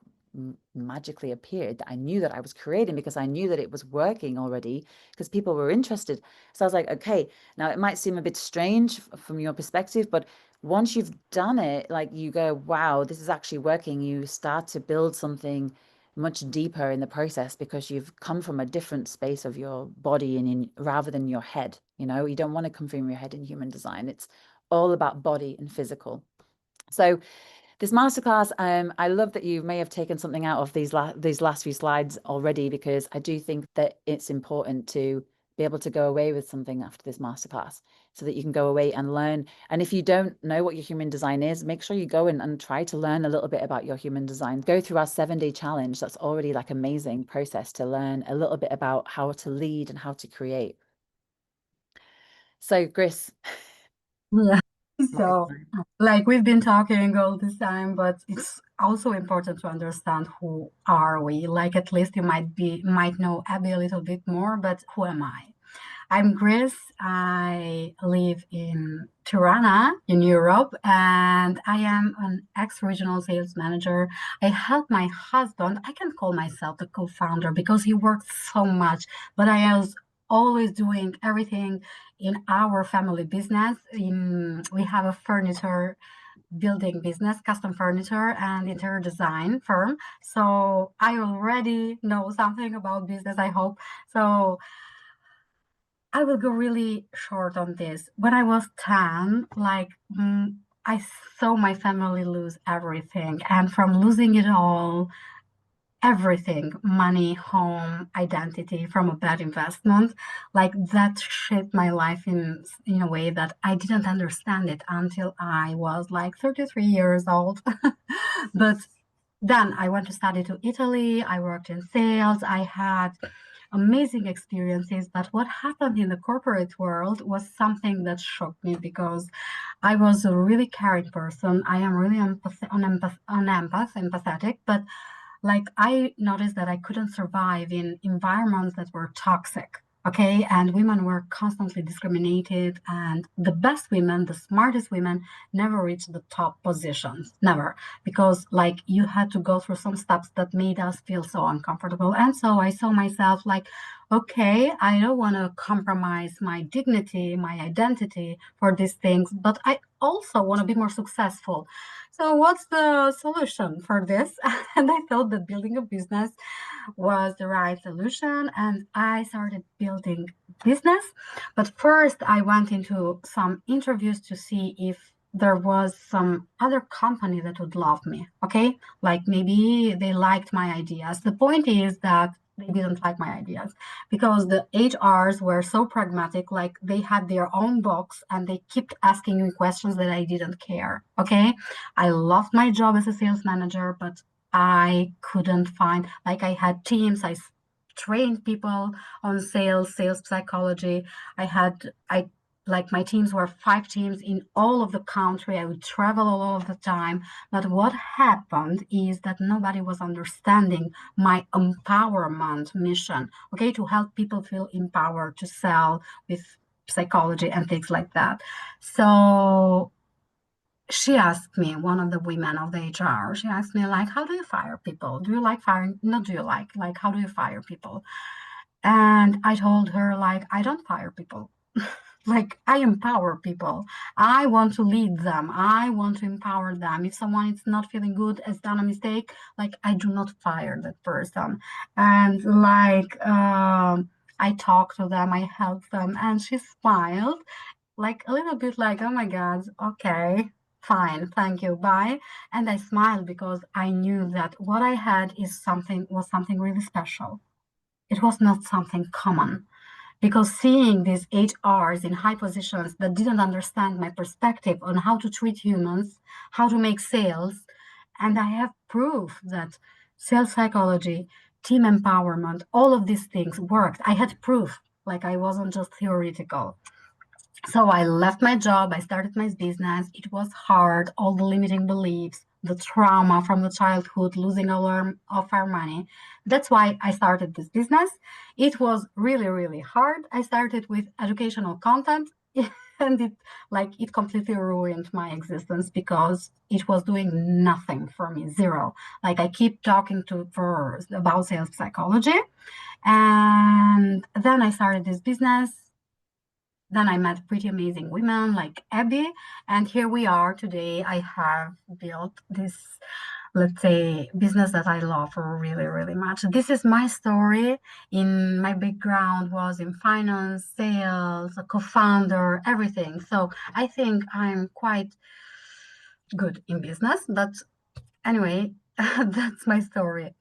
magically appeared that I knew that I was creating because I knew that it was working already because people were interested. So I was like, okay, now it might seem a bit strange from your perspective, but once you've done it, like you go, wow, this is actually working. You start to build something much deeper in the process because you've come from a different space of your body and rather than your head. You know, you don't want to come from your head in human design. It's all about body and physical. So this masterclass, I love that you may have taken something out of these last few slides already, because I do think that it's important to be able to go away with something after this masterclass so that you can go away and learn. And if you don't know what your human design is, make sure you go and try to learn a little bit about your human design. Go through our 7-day challenge. That's already like amazing process to learn a little bit about how to lead and how to create. So Gris. Yeah. So, like we've been talking all this time, but it's also important to understand who are we. Like at least you might know Abby a little bit more, but who am I? I'm Gris. I live in Tirana in Europe, and I am an ex-regional sales manager. I help my husband. I can call myself the co-founder because he works so much, but I was always doing everything in our family business. We have a furniture building business, custom furniture and interior design firm. So I already know something about business, I hope. So I will go really short on this. When I was 10, I saw my family lose everything. And from losing it all, everything, money, home, identity, from a bad investment, like that shaped my life in a way that I didn't understand it until I was like 33 years old. But then I went to study to Italy. I worked in sales. I had amazing experiences. But what happened in the corporate world was something that shocked me because I was a really caring person. I am really empathetic, but like I noticed that I couldn't survive in environments that were toxic. Okay. And women were constantly discriminated. And the best women, the smartest women, never reached the top positions. Never. Because like you had to go through some steps that made us feel so uncomfortable. And so I saw myself like, okay, I don't want to compromise my dignity, my identity for these things, but I also want to be more successful. So, what's the solution for this? And I thought that building a business was the right solution, and I started building business. But first, I went into some interviews to see if there was some other company that would love me. Okay, like maybe they liked my ideas. The point is that they didn't like my ideas because the HRs were so pragmatic, like they had their own box and they kept asking me questions that I didn't care. Okay, I loved my job as a sales manager, but I couldn't find, like, I had teams, trained people on sales psychology. I like my teams were 5 teams in all of the country. I would travel all of the time. But what happened is that nobody was understanding my empowerment mission, okay, to help people feel empowered to sell with psychology and things like that. So she asked me, one of the women of the HR, she asked me, like, how do you fire people? Do you like firing? Not do you like, how do you fire people? And I told her, like, I don't fire people. Like, I empower people. I want to lead them. I want to empower them. If someone is not feeling good, has done a mistake, like, I do not fire that person. And I talk to them, I help them. And she smiled like a little bit like, oh my God, okay, fine, thank you, bye. And I smiled because I knew that what I had was something really special. It was not something common because seeing these HRs in high positions that didn't understand my perspective on how to treat humans, how to make sales, and I have proof that sales psychology, team empowerment, all of these things worked. I had proof, like I wasn't just theoretical. So I left my job, I started my business. It was hard, all the limiting beliefs, the trauma from the childhood, losing of our money. That's why I started this business. It was really, really hard. I started with educational content and it completely ruined my existence because it was doing nothing for me, zero. Like I keep talking to for about sales psychology. And then I started this business. Then I met pretty amazing women like Abby, and here we are today. I have built this, let's say, business that I love really, really much. This is my story. In my background was in finance, sales, a co-founder, everything. So I think I'm quite good in business. But anyway, that's my story.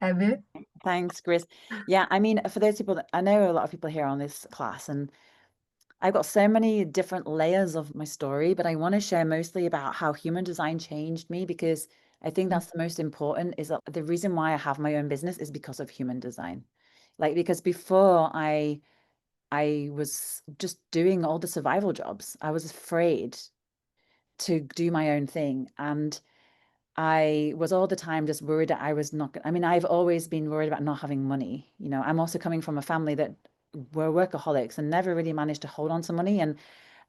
Abby? Thanks, Gris. Yeah, I mean, for those people that I know a lot of people here on this class, and I've got so many different layers of my story, but I want to share mostly about how human design changed me because I think that's the most important is that the reason why I have my own business is because of human design. Like because before I was just doing all the survival jobs. I was afraid to do my own thing. And I was all the time just worried that I was not, I mean, I've always been worried about not having money. You know, I'm also coming from a family that were workaholics and never really managed to hold on to money.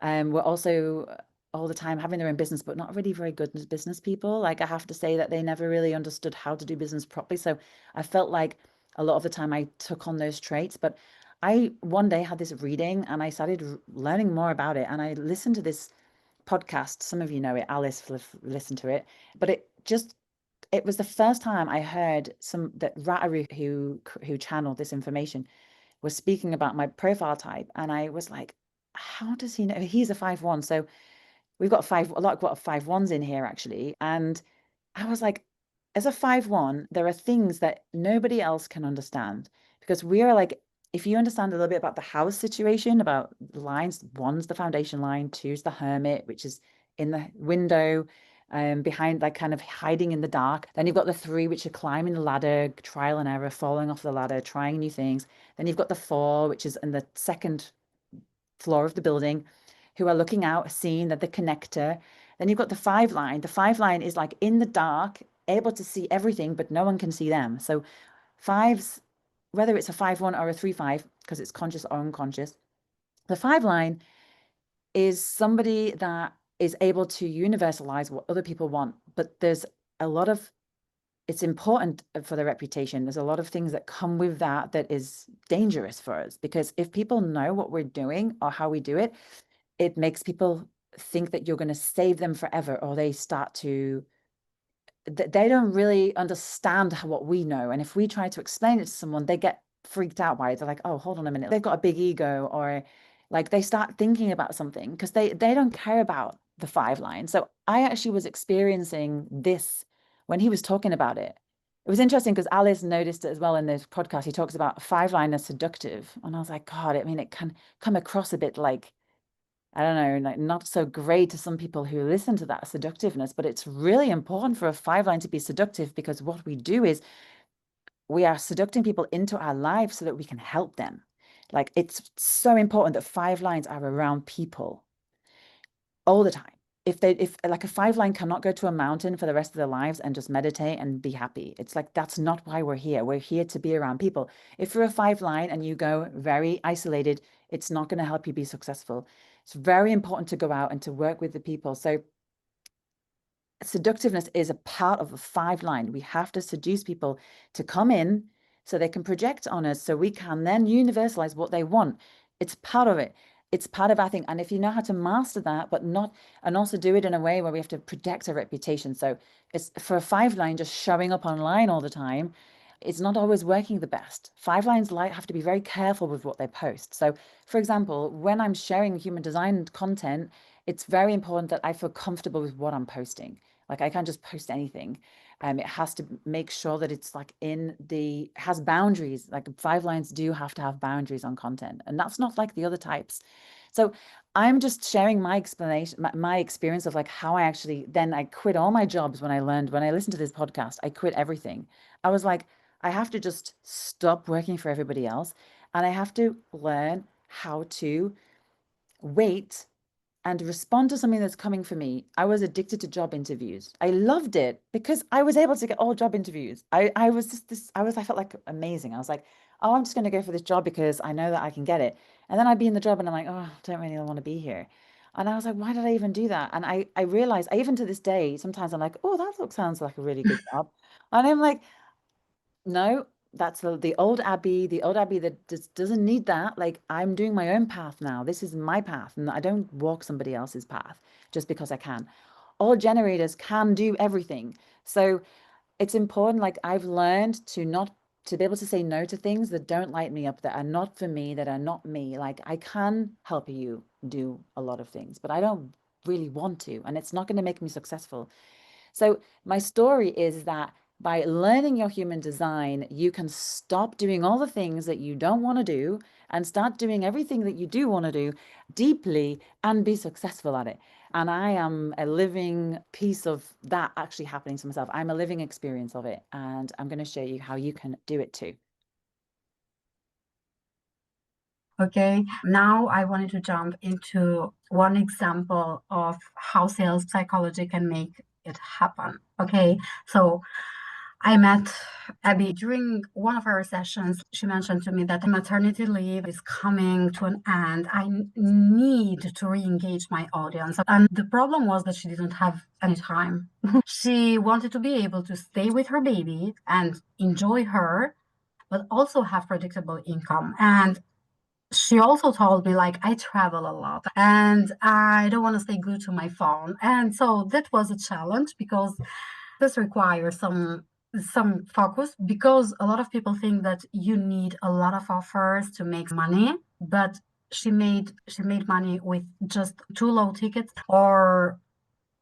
And we're also all the time having their own business, but not really very good business people. Like I have to say that they never really understood how to do business properly. So I felt like a lot of the time I took on those traits. But I one day had this reading and I started learning more about it. And I listened to this podcast. Some of you know it. Alice listened to it, but it was the first time I heard that Rataru, who channeled this information, was speaking about my profile type, and I was like, how does he know? He's a 5-1, so we've got a lot of 5-1s in here actually, and I was like, as a 5-1, there are things that nobody else can understand, because we are like, if you understand a little bit about the house situation, about the lines, one's the foundation line, two's the hermit, which is in the window, behind, like kind of hiding in the dark. Then you've got the 3, which are climbing the ladder, trial and error, falling off the ladder, trying new things. Then you've got the 4, which is in the second floor of the building, who are looking out, seeing that the connector. Then you've got the 5 line. The 5 line is like in the dark, able to see everything, but no one can see them. So 5s, whether it's a 5-1 or a 3-5, because it's conscious or unconscious, the 5 line is somebody that is able to universalize what other people want. But there's a lot of, it's important for the reputation. There's a lot of things that come with that is dangerous for us, because if people know what we're doing or how we do it, it makes people think that you're going to save them forever, or they start to, they don't really understand what we know. And if we try to explain it to someone, they get freaked out by it. They're like, oh, hold on a minute. They've got a big ego, or like they start thinking about something because they don't care about the 5 line. So I actually was experiencing this when he was talking about it. It was interesting because Alice noticed it as well in this podcast. He talks about 5 line as seductive. And I was like, God, I mean, it can come across a bit like, I don't know, like not so great to some people who listen to that seductiveness, but it's really important for a 5 line to be seductive, because what we do is we are seducting people into our lives so that we can help them. Like, it's so important that 5 lines are around people all the time. If like a 5 line cannot go to a mountain for the rest of their lives and just meditate and be happy. It's like, that's not why we're here. We're here to be around people. If you're a 5 line and you go very isolated, it's not going to help you be successful. It's very important to go out and to work with the people. So seductiveness is a part of a 5 line. We have to seduce people to come in so they can project on us, so we can then universalize what they want. It's part of it. It's part of our thing. And if you know how to master that, but not, and also do it in a way where we have to protect our reputation. So it's for a 5 line, just showing up online all the time, it's not always working the best. 5 lines have to be very careful with what they post. So for example, when I'm sharing human design content, it's very important that I feel comfortable with what I'm posting. Like, I can't just post anything. It has to make sure that it's like has boundaries. Like 5 lines do have to have boundaries on content, and that's not like the other types. So I'm just sharing my explanation, my experience of like how I quit all my jobs when I listened to this podcast. I quit everything. I was like, I have to just stop working for everybody else, and I have to learn how to wait and respond to something that's coming for me. I was addicted to job interviews. I loved it because I was able to get all job interviews. I felt like amazing. I was like, oh, I'm just going to go for this job because I know that I can get it. And then I'd be in the job and I'm like, oh, I don't really want to be here. And I was like, why did I even do that? And I realized, even to this day, sometimes I'm like, oh, sounds like a really good job. And I'm like, no, that's the old Abby, that just doesn't need that. Like, I'm doing my own path now. This is my path, and I don't walk somebody else's path just because I can. All generators can do everything. So it's important. Like, I've learned to be able to say no to things that don't light me up, that are not for me, that are not me. Like, I can help you do a lot of things, but I don't really want to, and it's not going to make me successful. So my story is that by learning your human design, you can stop doing all the things that you don't want to do and start doing everything that you do want to do deeply and be successful at it. And I am a living piece of that actually happening to myself. I'm a living experience of it. And I'm going to show you how you can do it too. Okay, now I wanted to jump into one example of how sales psychology can make it happen. Okay, so I met Abby during one of our sessions. She mentioned to me that maternity leave is coming to an end. I need to re-engage my audience. And the problem was that she didn't have any time. She wanted to be able to stay with her baby and enjoy her, but also have predictable income. And She also told me like I travel a lot and I don't want to stay glued to my phone. And so that was a challenge because this requires some focus because a lot of people think that you need a lot of offers to make money, but she made money with just two low tickets. Or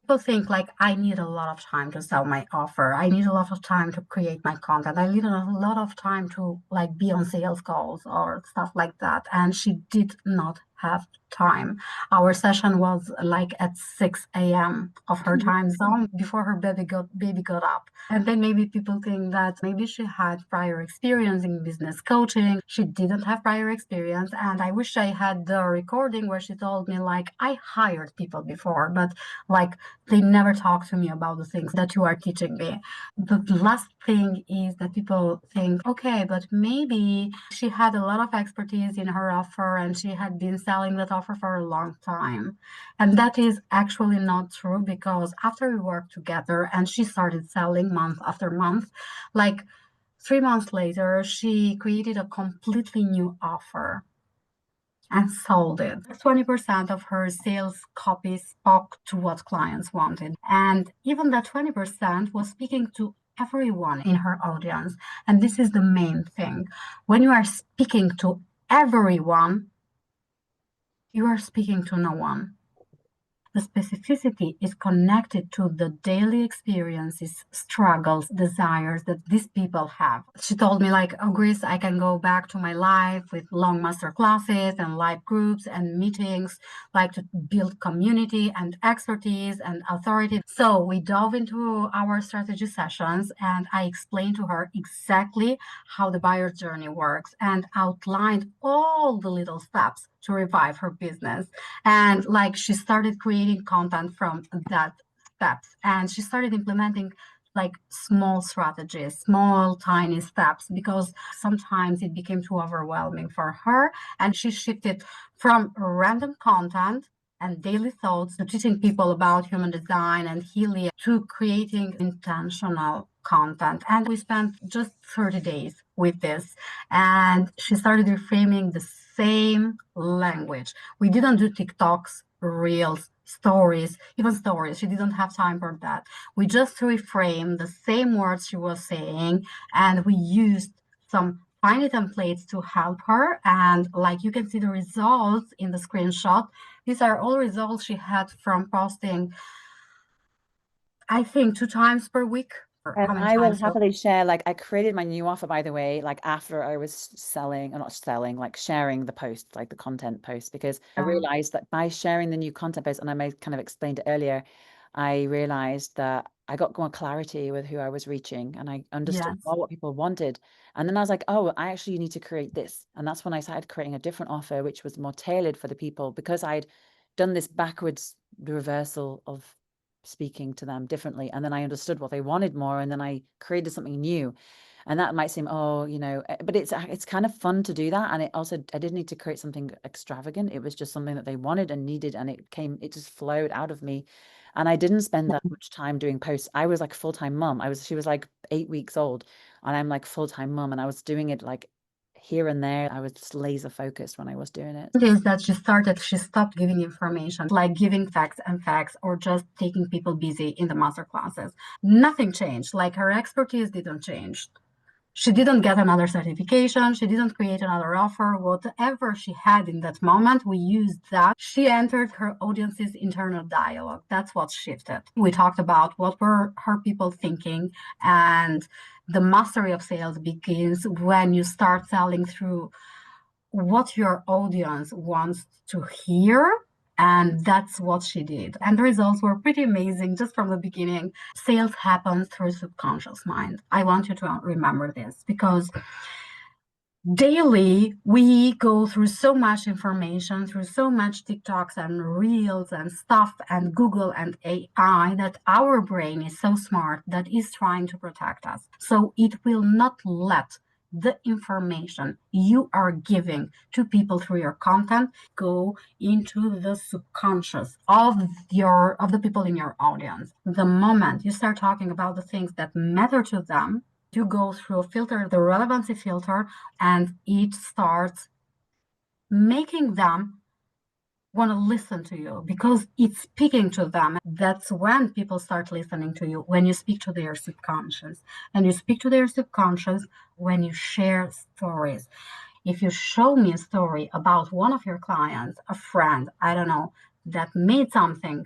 people think like I need a lot of time to sell my offer. I need a lot of time to create my content. I need a lot of time to like be on sales calls or stuff like that. And she did not have time. Our session was like at 6 a.m. of her time zone before her baby got up. And then maybe people think that maybe she had prior experience in business coaching. She didn't have prior experience. And I wish I had the recording where she told me like I hired people before, but like they never talk to me about the things that you are teaching me. The last thing is that people think, okay, but maybe she had a lot of expertise in her offer and she had been selling that offer for a long time. And that is actually not true because after we worked together and she started selling month after month, like 3 months later, she created a completely new offer and sold it. 20% of her sales copy spoke to what clients wanted. And even that 20% was speaking to everyone in her audience. And this is the main thing. When you are speaking to everyone, you are speaking to no one. The specificity is connected to the daily experiences, struggles, desires that these people have. She told me, like, oh, Gris, I can go back to my life with long master classes and live groups and meetings, like to build community and expertise and authority. So we dove into our strategy sessions and I explained to her exactly how the buyer journey works and outlined all the little steps to revive her business. And like she started creating content from that steps and she started implementing like small strategies, small tiny steps, because sometimes it became too overwhelming for her. And she shifted from random content and daily thoughts to teaching people about human design and healing to creating intentional content. And we spent just 30 days with this. And she started reframing the same language. We didn't do TikToks, reels, stories, even stories. She didn't have time for that. We just reframed the same words she was saying, and we used some tiny templates to help her. And like you can see the results in the screenshot. These are all results she had from posting, I think, 2 times per week. Or And how many I will times? happily share, like, I created my new offer, by the way, like after I was selling, or not selling, like sharing the post, like the content post, because I realized that by sharing the new content post, and I may kind of explained it earlier, I realized that I got more clarity with who I was reaching and I understood Yes. more what people wanted. And then I was like, oh, I actually need to create this. And that's when I started creating a different offer, which was more tailored for the people because I'd done this backwards reversal of speaking to them differently. And then I understood what they wanted more. And then I created something new. And that might seem, oh, but it's kind of fun to do that. And it also, I didn't need to create something extravagant. It was just something that they wanted and needed. And it just flowed out of me. And I didn't spend that much time doing posts. I was like full-time mom. She was like 8 weeks old and I'm like full-time mom. And I was doing it like here and there. I was just laser focused when I was doing it. Is that she stopped giving information, like giving facts and facts, or just taking people busy in the master classes. Nothing changed. Like her expertise didn't change. She didn't get another certification. She didn't create another offer. Whatever she had in that moment, we used that. She entered her audience's internal dialogue. That's what shifted. We talked about what were her people thinking, and the mastery of sales begins when you start selling through what your audience wants to hear. And that's what she did. And the results were pretty amazing just from the beginning. Sales happens through subconscious mind. I want you to remember this because daily we go through so much information, through so much TikToks and reels and stuff and Google and AI, that our brain is so smart that is trying to protect us. So it will not let the information you are giving to people through your content go into the subconscious of the people in your audience. The moment you start talking about the things that matter to them, you go through a filter, the relevancy filter, and it starts making them want to listen to you because it's speaking to them. That's when people start listening to you, when you speak to their subconscious. And you speak to their subconscious when you share stories. If you show me a story about one of your clients, a friend, I don't know, that made something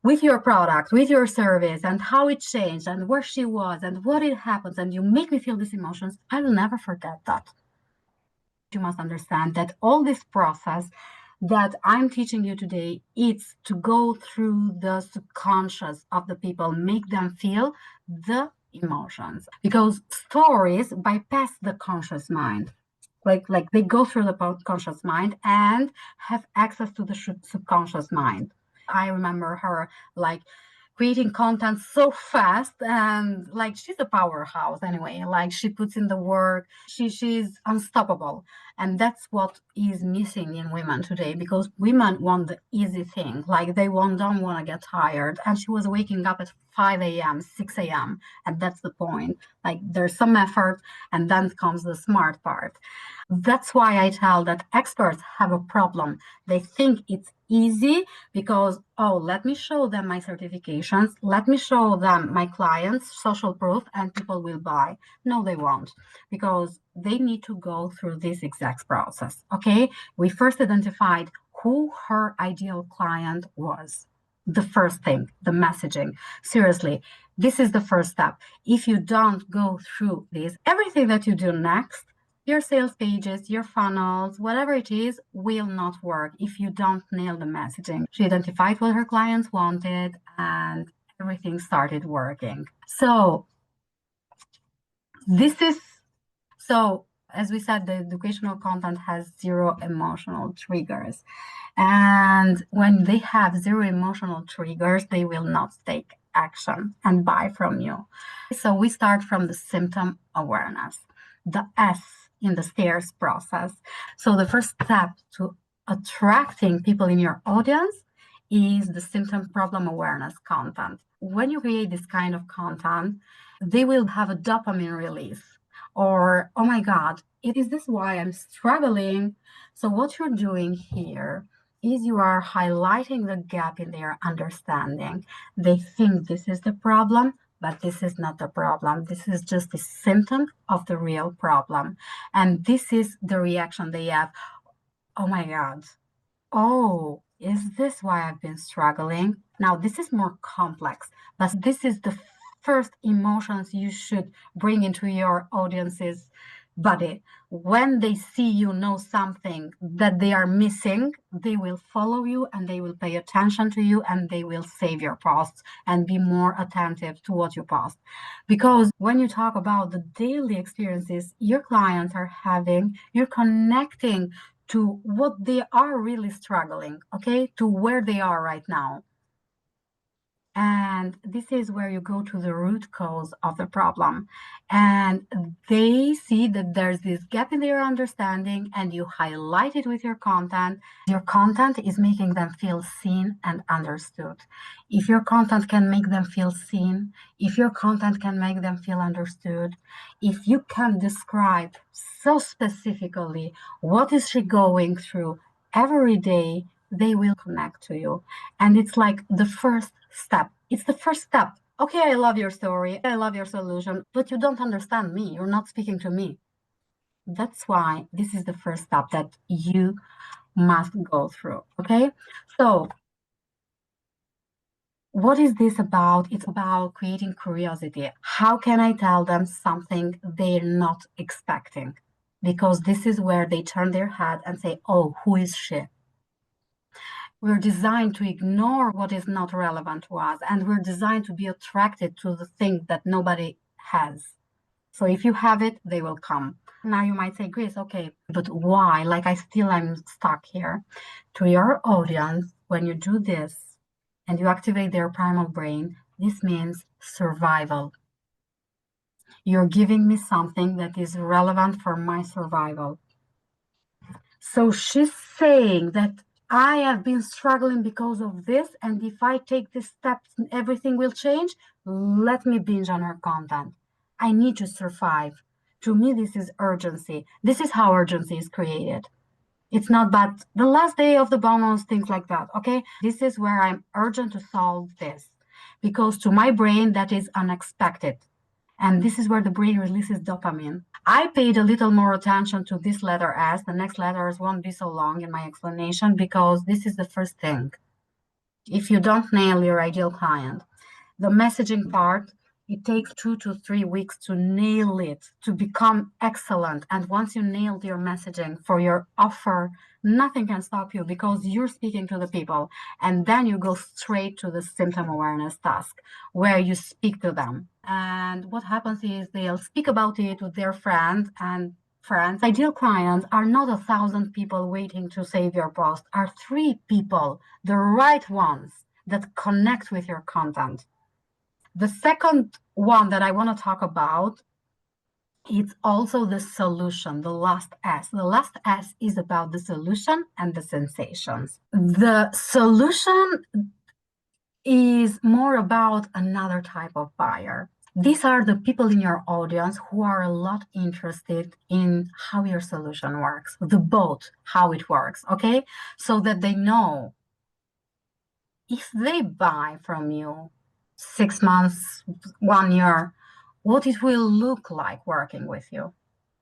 with your product, with your service, and how it changed, and where she was, and what it happens, and you make me feel these emotions, I will never forget that. You must understand that all this process that I'm teaching you today, it's to go through the subconscious of the people, make them feel the emotions. Because stories bypass the conscious mind. Like they go through the conscious mind and have access to the subconscious mind. I remember her like creating content so fast, and like she's a powerhouse anyway. Like she puts in the work, she's unstoppable. And that's what is missing in women today, because women want the easy thing. Like they don't want to get tired. And she was waking up at 5 a.m., 6 a.m. And that's the point. Like there's some effort, and then comes the smart part. That's why I tell that experts have a problem. They think it's easy because, oh, let me show them my certifications, let me show them my clients' social proof, and people will buy. No, they won't, because they need to go through this exact process. Okay, we first identified who her ideal client was. The first thing, the messaging. Seriously, this is the first step. If you don't go through this, everything that you do next, your sales pages, your funnels, whatever it is, will not work if you don't nail the messaging. She identified what her clients wanted, and everything started working. So this is so as we said, the educational content has zero emotional triggers. And when they have zero emotional triggers, they will not take action and buy from you. So we start from the symptom awareness, the S in the stairs process. So the first step to attracting people in your audience is the symptom problem awareness content. When you create this kind of content, they will have a dopamine release, or, oh my God, is this why I'm struggling? So what you're doing here is you are highlighting the gap in their understanding. They think this is the problem, but this is not the problem. This is just a symptom of the real problem. And this is the reaction they have. Oh my God. Oh, is this why I've been struggling? Now, this is more complex, but this is the first emotions you should bring into your audience's body. When they see you know something that they are missing, they will follow you and they will pay attention to you and they will save your posts and be more attentive to what you post. Because when you talk about the daily experiences your clients are having, you're connecting to what they are really struggling, okay, to where they are right now. And this is where you go to the root cause of the problem. And they see that there's this gap in their understanding, and you highlight it with your content. Your content is making them feel seen and understood. If your content can make them feel seen, if your content can make them feel understood, if you can describe so specifically what is she going through every day, they will connect to you. And it's like the first step. It's the first step. Okay, I love your story. I love your solution, but you don't understand me. You're not speaking to me. That's why this is the first step that you must go through. Okay. So, what is this about? It's about creating curiosity. How can I tell them something they're not expecting? Because this is where they turn their head and say, oh, who is she? We're designed to ignore what is not relevant to us, and we're designed to be attracted to the thing that nobody has. So if you have it, they will come. Now you might say, Grace, okay, but why? Like I'm stuck here. To your audience, when you do this and you activate their primal brain, this means survival. You're giving me something that is relevant for my survival. So she's saying that I have been struggling because of this, and if I take this step, everything will change. Let me binge on her content. I need to survive. To me, this is urgency. This is how urgency is created. It's not but the last day of the bonus, things like that. Okay. This is where I'm urgent to solve this because to my brain, that is unexpected. And this is where the brain releases dopamine. I paid a little more attention to this letter S. The next letters won't be so long in my explanation because this is the first thing. If you don't nail your ideal client, the messaging part, it takes 2 to 3 weeks to nail it, to become excellent. And once you nailed your messaging for your offer, nothing can stop you because you're speaking to the people. And then you go straight to the symptom awareness task where you speak to them. And what happens is they'll speak about it with their friends and friends. Ideal clients are not 1,000 people waiting to save your post, are 3 people, the right ones that connect with your content. The second one that I want to talk about, it's also the solution, the last S. The last S is about the solution and the sensations. The solution is more about another type of buyer. These are the people in your audience who are a lot interested in how your solution works, the boat, how it works, okay? So that they know if they buy from you 6 months, 1 year, what it will look like working with you.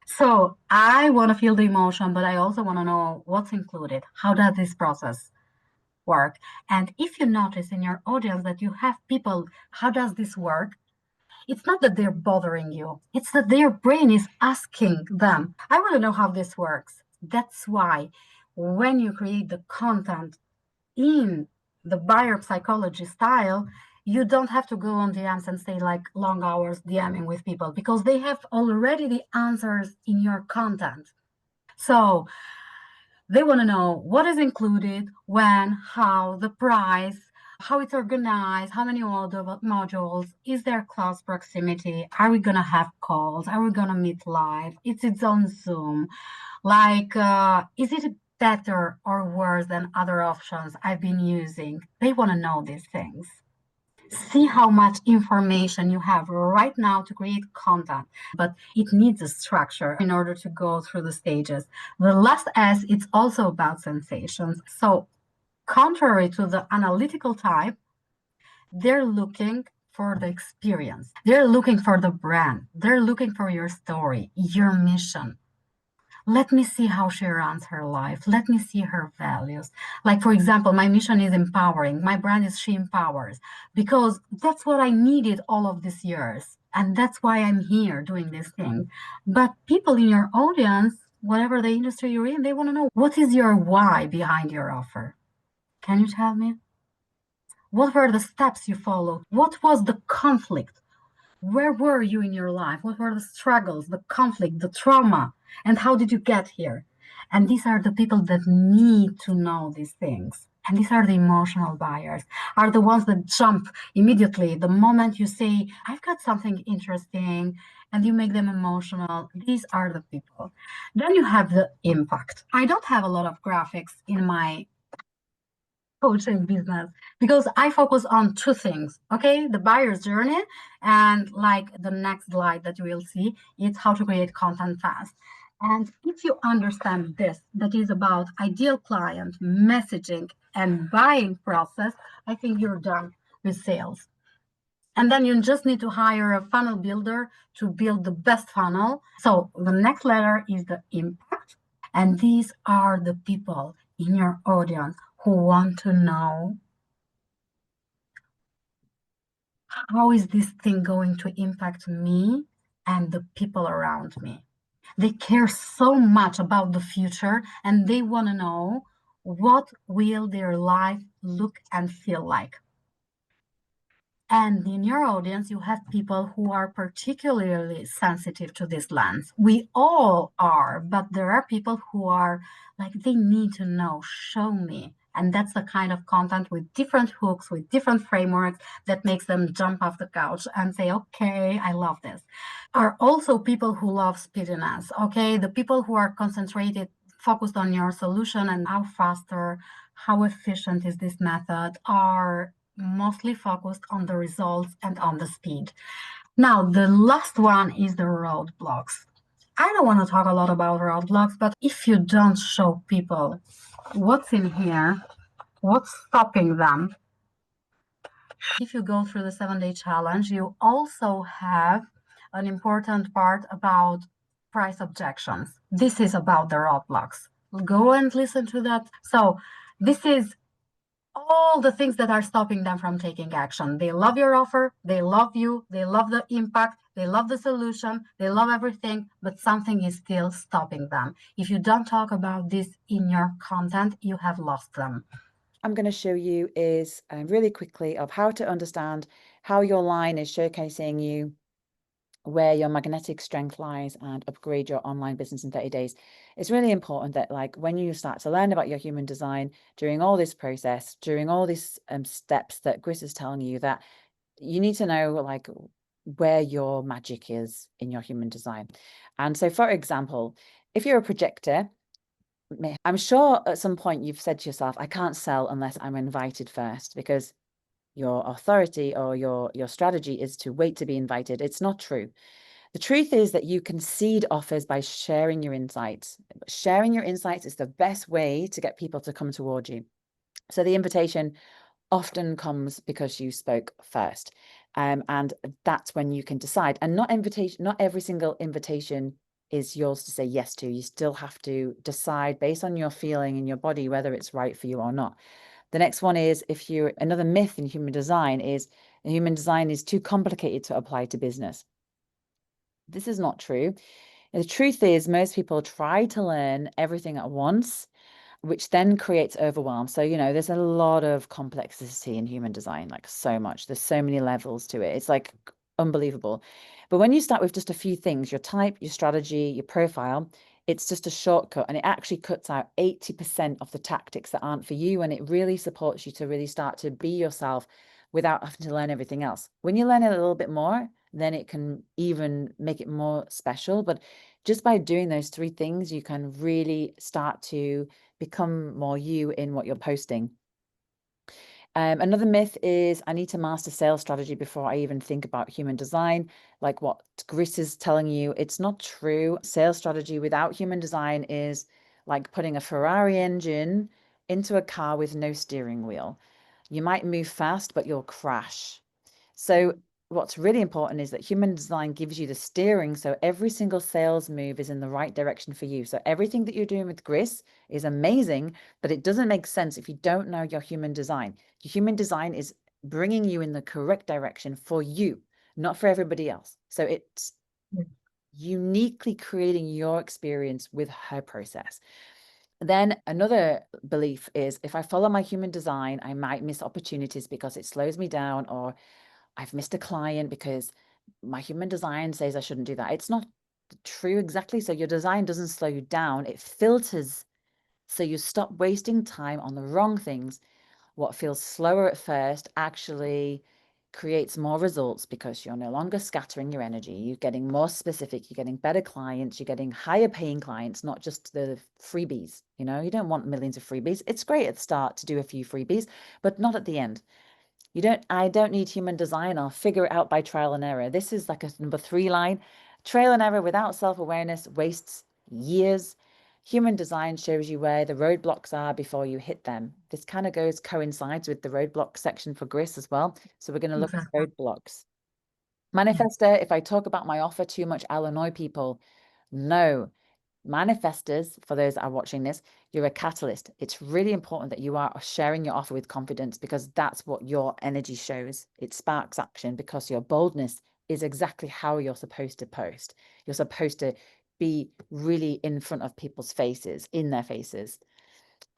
So I want to feel the emotion, but I also want to know what's included. How does this process work? And if you notice in your audience that you have people, how does this work? It's not that they're bothering you, it's that their brain is asking them, I want to know how this works. That's why when you create the content in the buyer psychology style, you don't have to go on DMs and stay like long hours DMing with people because they have already the answers in your content. So they want to know what is included, when, how, the price, how it's organized, how many modules, is there close proximity, are we going to have calls, are we going to meet live, it's on Zoom, like, is it better or worse than other options I've been using? They want to know these things. See how much information you have right now to create content, but it needs a structure in order to go through the stages. The last S, it's also about sensations. So, contrary to the analytical type, they're looking for the experience, they're looking for the brand, they're looking for your story, your mission. Let me see how she runs her life. Let me see her values. Like, for example, my mission is empowering. My brand is She Empowers because that's what I needed all of these years. And that's why I'm here doing this thing. But people in your audience, whatever the industry you're in, they want to know what is your why behind your offer? Can you tell me? What were the steps you followed? What was the conflict? Where were you in your life? What were the struggles, the conflict, the trauma? And how did you get here? And these are the people that need to know these things. And these are the emotional buyers, are the ones that jump immediately the moment you say, I've got something interesting, and you make them emotional. These are the people. Then you have the impact. I don't have a lot of graphics in my coaching business because I focus on 2 things. Okay, the buyer's journey, and like the next slide that you will see, it's how to create content fast. And if you understand this, that is about ideal client, messaging, and buying process, I think you're done with sales. And then you just need to hire a funnel builder to build the best funnel. So the next letter is the impact. And these are the people in your audience who want to know, how is this thing going to impact me and the people around me? They care so much about the future and they want to know, what will their life look and feel like? And in your audience, you have people who are particularly sensitive to this lens. We all are, but there are people who are like, they need to know, show me. And that's the kind of content with different hooks, with different frameworks that makes them jump off the couch and say, okay, I love this. Are also people who love speediness, okay? The people who are concentrated, focused on your solution and how faster, how efficient is this method, are mostly focused on the results and on the speed. Now, the last one is the roadblocks. I don't want to talk a lot about roadblocks, but if you don't show people what's in here, what's stopping them, if you go through the 7 day challenge, you also have an important part about price objections. This is about the roadblocks. Go and listen to that. So, this is all the things that are stopping them from taking action. They love your offer, they love you, they love the impact, they love the solution, they love everything, but something is still stopping them. If you don't talk about this in your content, you have lost them. I'm going to show you is really quickly of how to understand how your line is showcasing you, where your magnetic strength lies, and upgrade your online business in 30 days. It's really important that like when you start to learn about your human design during all this process, during all these steps that Gris is telling you, that you need to know like where your magic is in your human design. And so, for example, if you're a projector, I'm sure at some point you've said to yourself, I can't sell unless I'm invited first, because your authority or your strategy is to wait to be invited. It's not true. The truth is that you can seed offers by sharing your insights. Sharing your insights is the best way to get people to come towards you. So the invitation often comes because you spoke first. And that's when you can decide. And not every single invitation is yours to say yes to. You still have to decide based on your feeling in your body whether it's right for you or not. The next one is, another myth in human design is human design is too complicated to apply to business. This is not true. The truth is most people try to learn everything at once, which then creates overwhelm. So, there's a lot of complexity in human design, like so much. There's so many levels to it. It's like unbelievable. But when you start with just a few things, your type, your strategy, your profile, it's just a shortcut, and it actually cuts out 80% of the tactics that aren't for you. And it really supports you to really start to be yourself without having to learn everything else. When you learn it a little bit more, then it can even make it more special. But just by doing those three things, you can really start to become more you in what you're posting. Another myth is I need to master sales strategy before I even think about human design. Like what Gris is telling you, it's not true. Sales strategy without human design is like putting a Ferrari engine into a car with no steering wheel. You might move fast, but you'll crash. So what's really important is that human design gives you the steering. So every single sales move is in the right direction for you. So everything that you're doing with Gris is amazing, but it doesn't make sense if you don't know your human design. Your human design is bringing you in the correct direction for you, not for everybody else. So it's uniquely creating your experience with her process. Then another belief is if I follow my human design, I might miss opportunities because it slows me down, or I've missed a client because my human design says I shouldn't do that. It's not true exactly. So your design doesn't slow you down. It filters so you stop wasting time on the wrong things. What feels slower at first actually creates more results because you're no longer scattering your energy. You're getting more specific. You're getting better clients. You're getting higher paying clients, not just the freebies. You don't want millions of freebies. It's great at the start to do a few freebies, but not at the end. I don't need human design. I'll figure it out by trial and error. This is like a number 3 line. Trial and error without self-awareness wastes years. Human design shows you where the roadblocks are before you hit them. This kind of coincides with the roadblock section for Gris as well. So we're going to look at Exactly. roadblocks. Manifester, if I talk about my offer too much, I'll annoy people. No. Manifestors, for those that are watching this, you're a catalyst. It's really important that you are sharing your offer with confidence, because that's what your energy shows. It sparks action because your boldness is exactly how you're supposed to post. You're supposed to be really in front of people's faces, in their faces.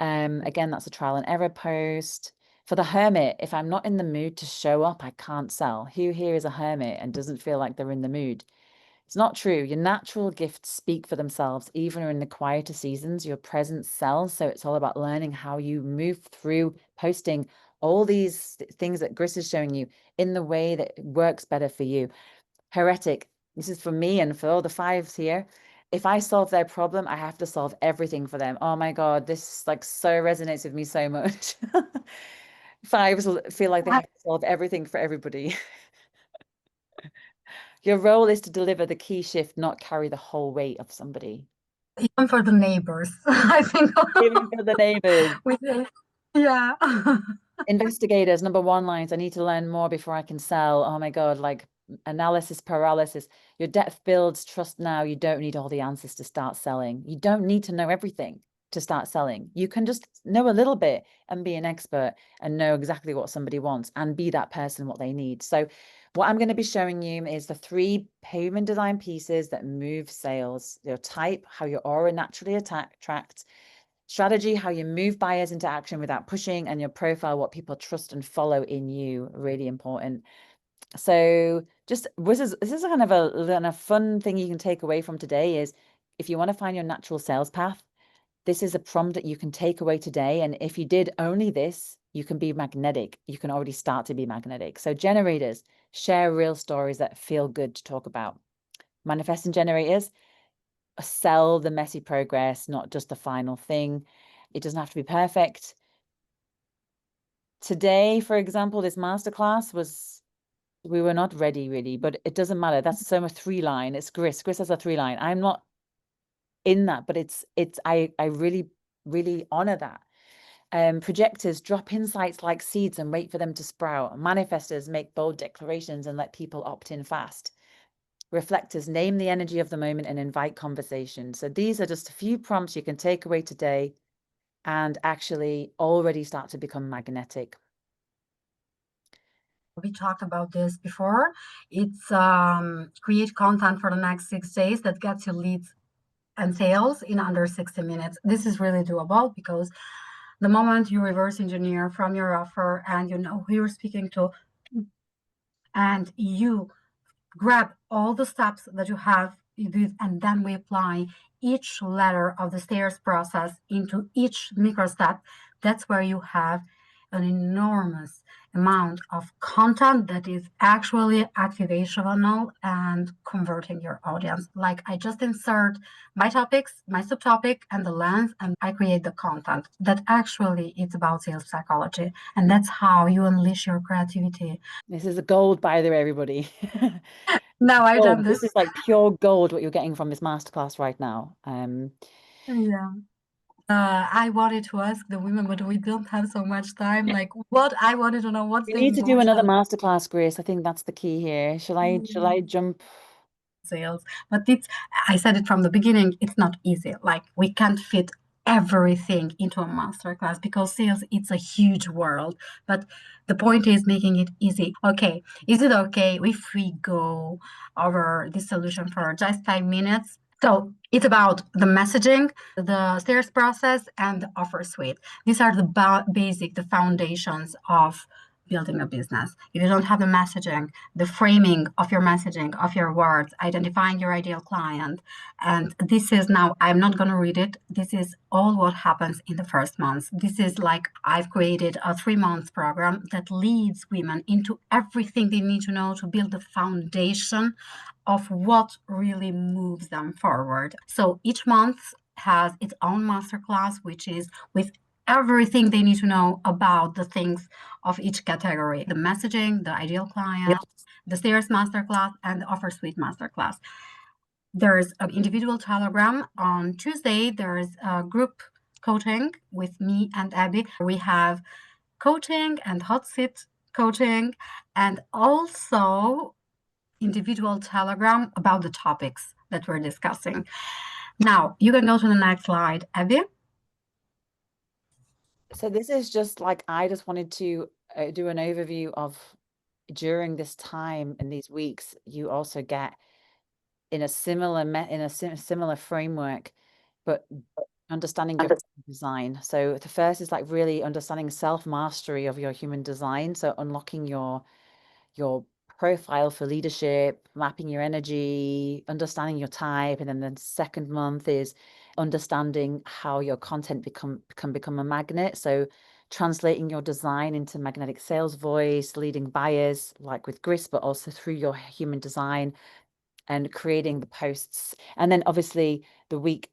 Again, that's a trial and error post. For the hermit, if I'm not in the mood to show up, I can't sell. Who here is a hermit and doesn't feel like they're in the mood? It's not true. Your natural gifts speak for themselves, even in the quieter seasons. Your presence sells. So it's all about learning how you move through posting all these things that Gris is showing you in the way that works better for you. Heretic, this is for me and for all the fives here. If I solve their problem, I have to solve everything for them. Oh my God, this like so resonates with me so much. Fives feel like they have to solve everything for everybody. Your role is to deliver the key shift, not carry the whole weight of somebody. Even for the neighbors, I think Even for the neighbors. we yeah. Investigators, number one lines, I need to learn more before I can sell. Oh my God, like analysis paralysis. Your depth builds trust now. You don't need all the answers to start selling. You don't need to know everything to start selling. You can just know a little bit and be an expert and know exactly what somebody wants and be that person what they need. So what I'm going to be showing you is the 3 human design pieces that move sales. Your type, how your aura naturally attracts. Strategy, how you move buyers into action without pushing, and your profile, what people trust and follow in you, really important. So just this is kind of a fun thing you can take away from today is if you want to find your natural sales path, this is a prompt that you can take away today. And if you did only this, you can be magnetic. You can already start to be magnetic. So generators, share real stories that feel good to talk about. Manifesting generators, sell the messy progress, not just the final thing. It doesn't have to be perfect. Today, for example, this masterclass we were not ready really, but it doesn't matter. That's so much 3-line. It's Gris. Gris has a 3-line. I'm not in that, but I really, really honor that. Projectors drop insights like seeds and wait for them to sprout. Manifestors make bold declarations and let people opt in fast. Reflectors name the energy of the moment and invite conversation. So these are just a few prompts you can take away today and actually already start to become magnetic. We talked about this before. It's create content for the next 6 days that gets you leads and sales in under 60 minutes. This is really doable because the moment you reverse engineer from your offer and you know who you're speaking to and you grab all the steps that you have and then we apply each letter of the stairs process into each micro step, that's where you have an enormous amount of content that is actually activational and converting your audience. Like I just insert my topics, my subtopic, and the lens, and I create the content that actually it's about sales psychology. And that's how you unleash your creativity. This is a gold, by the way, everybody. Now I've done Gold. this. This is like pure gold what you're getting from this masterclass right now. Yeah. I wanted to ask the women, but we don't have so much time. Like, what I wanted to know, what's We the need to do another emotional masterclass, Grace. I think that's the key here. Shall I jump? sales? But I said it from the beginning, it's not easy. Like, we can't fit everything into a masterclass because sales, it's a huge world. But the point is making it easy. Okay, is it okay if we go over this solution for just 5 minutes? So it's about the messaging, the sales process, and the offer suite. These are the basic, the foundations of building a business. If you don't have the messaging, the framing of your messaging, of your words, identifying your ideal client, and this is now, I'm not going to read it. This is all what happens in the first months. This is like I've created a 3 month program that leads women into everything they need to know to build the foundation of what really moves them forward. So each month has its own masterclass, which is with everything they need to know about the things of each category: the messaging, the ideal client, the stairs masterclass, and the offer suite masterclass. There's an individual Telegram. On Tuesday, there's a group coaching with me and Abby. We have coaching and hot seat coaching, and also individual Telegram about the topics that we're discussing. Now, you can go to the next slide, Abby. So this is just like I just wanted to do an overview of during this time and these weeks. You also get in a similar framework, but understanding your design. So the first is like really understanding self-mastery of your human design. So unlocking your profile for leadership, mapping your energy, understanding your type. And then the second month is understanding how your content can become a magnet. So translating your design into magnetic sales voice, leading buyers like with Gris, but also through your human design and creating the posts. And then obviously the week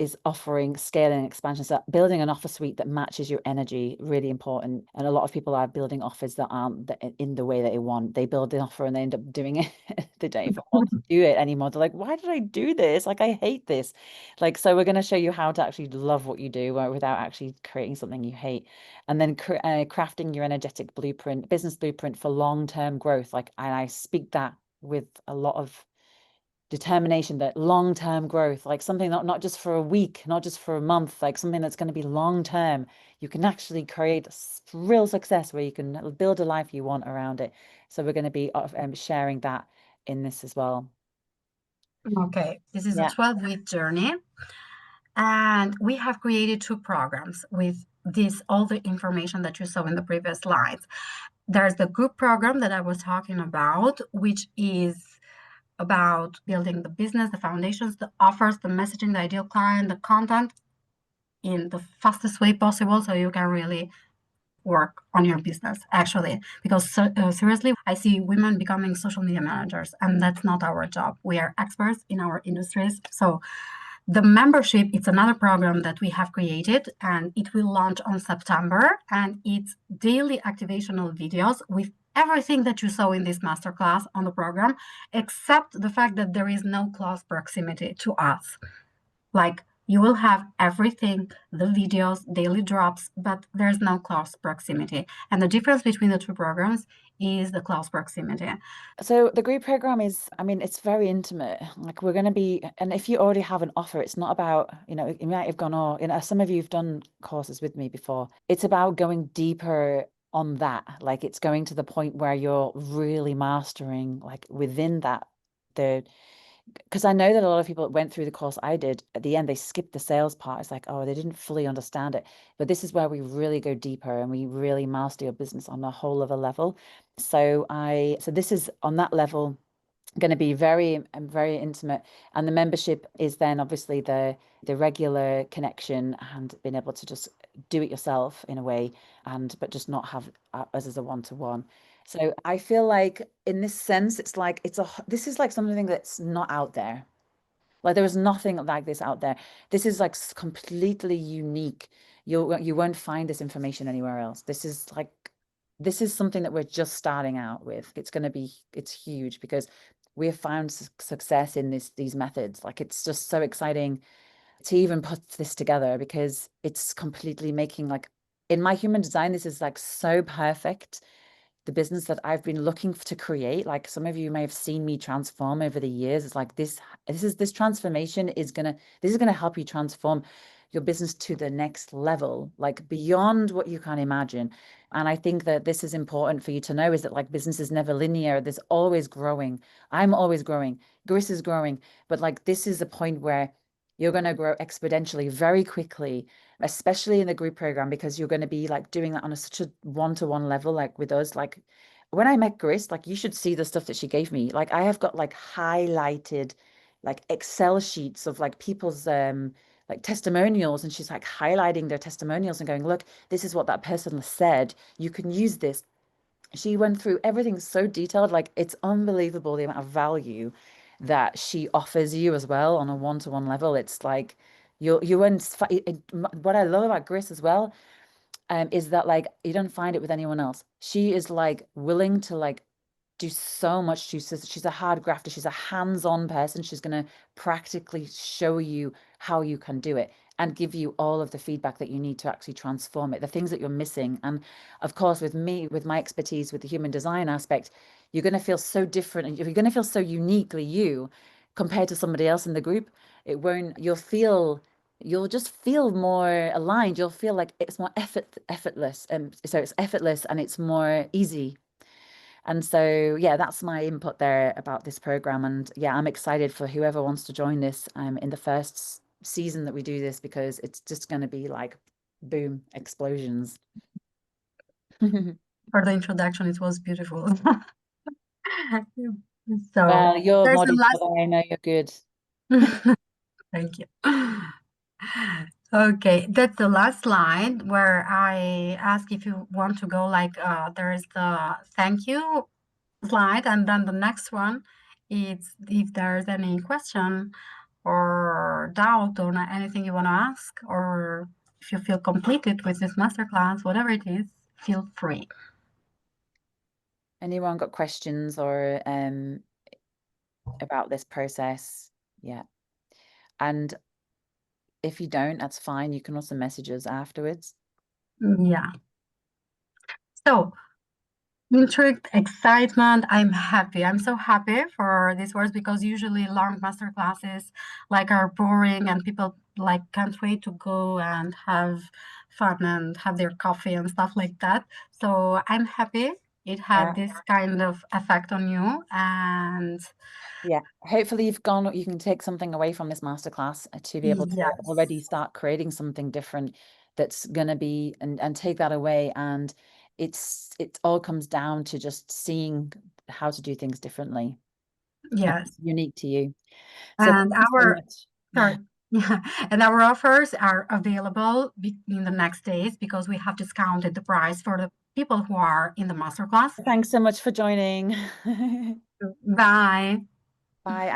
is offering scaling expansion. So building an offer suite that matches your energy, really important. And a lot of people are building offers that aren't in the way that they want. They build an offer and they end up doing it. They don't even want to do it anymore. They're like, why did I do this? Like, I hate this. Like, so we're going to show you how to actually love what you do without actually creating something you hate. And then crafting your energetic blueprint, business blueprint for long-term growth. Like, and I speak that with a lot of determination, that long-term growth, like something not just for a week, not just for a month, like something that's going to be long-term. You can actually create real success where you can build a life you want around it. So we're going to be sharing that in this as well. Okay, this is a Yeah. 12-week journey, and we have created 2 programs with this all the information that you saw in the previous slides. There's the group program that I was talking about, which is about building the business, the foundations, the offers, the messaging, the ideal client, the content in the fastest way possible so you can really work on your business, actually. Because seriously, I see women becoming social media managers, and that's not our job. We are experts in our industries. So the membership, it's another program that we have created, and it will launch on September. And it's daily activational videos with everything that you saw in this masterclass on the program, except the fact that there is no close proximity to us. Like, you will have everything, the videos, daily drops, but there's no close proximity. And the difference between the 2 programs is the close proximity. So the group program is, I mean, it's very intimate. Like, we're going to be, and if you already have an offer, it's not about, you might have gone, oh, some of you have done courses with me before. It's about going deeper on that. Like, it's going to the point where you're really mastering, like, within that, because I know that a lot of people that went through the course I did, at the end, they skipped the sales part. It's like, oh, they didn't fully understand it. But this is where we really go deeper and we really master your business on a whole other level. So this is on that level going to be very very intimate, and the membership is then obviously the regular connection and being able to just do it yourself in a way, but just not have us as a one-to-one. So I feel like in this sense, it's like this is like something that's not out there. Like, there is nothing like this out there. This is like completely unique. You won't find this information anywhere else. This is something that we're just starting out with. It's huge because we have found success in these methods. Like, it's just so exciting to even put this together because it's completely making, like, in my human design, this is like so perfect. The business that I've been looking to create, like some of you may have seen me transform over the years. It's like this transformation is gonna help you transform your business to the next level, like beyond what you can imagine. And I think that this is important for you to know, is that, like, business is never linear. There's always growing. I'm always growing. Gris is growing. But, like, this is a point where you're going to grow exponentially very quickly, especially in the group program, because you're going to be like doing that on such a one-to-one level, like with us. Like, when I met Gris, like, you should see the stuff that she gave me. Like, I have got like highlighted like Excel sheets of like people's like testimonials, and she's like highlighting their testimonials and going, look, this is what that person said, you can use this. She went through everything so detailed. Like, it's unbelievable the amount of value that she offers you as well on a one-to-one level. It's like you won't what I love about Gris as well, is that, like, you don't find it with anyone else. She is like willing to like do so much. She's a hard grafter. She's a hands-on person. She's going to practically show you how you can do it and give you all of the feedback that you need to actually transform it, the things that you're missing. And of course, with me, with my expertise with the human design aspect, you're going to feel so different, and you're going to feel so uniquely you compared to somebody else in the group. It won't, you'll just feel more aligned. You'll feel like it's more effortless. And so it's effortless and it's more easy. And so, yeah, that's my input there about this program. And yeah, I'm excited for whoever wants to join this in the first season that we do this, because it's just going to be like, boom, explosions. For the introduction, it was beautiful. So Well, you're there's more the last. detailed. I know you're good. Thank you. Okay, that's the last slide where I ask if you want to go, like, there is the thank you slide, and then the next one is if there's any question or doubt or anything you want to ask, or if you feel completed with this masterclass, whatever it is, feel free. Anyone got questions or about this process? Yeah. And if you don't, that's fine. You can also message us afterwards. Yeah. So, intrigued, excitement. I'm happy. I'm so happy for these words because usually long master classes like are boring and people like can't wait to go and have fun and have their coffee and stuff like that. So I'm happy it had Yeah. this kind of effect on you. And Yeah. Hopefully you can take something away from this masterclass to be able to yes, already start creating something different that's gonna be and take that away. And it all comes down to just seeing how to do things differently and yes. unique to you. So thank And you so our much. sorry. Yeah, and our offers are available in the next days because we have discounted the price for the people who are in the masterclass. Thanks so much for joining. Bye. Bye.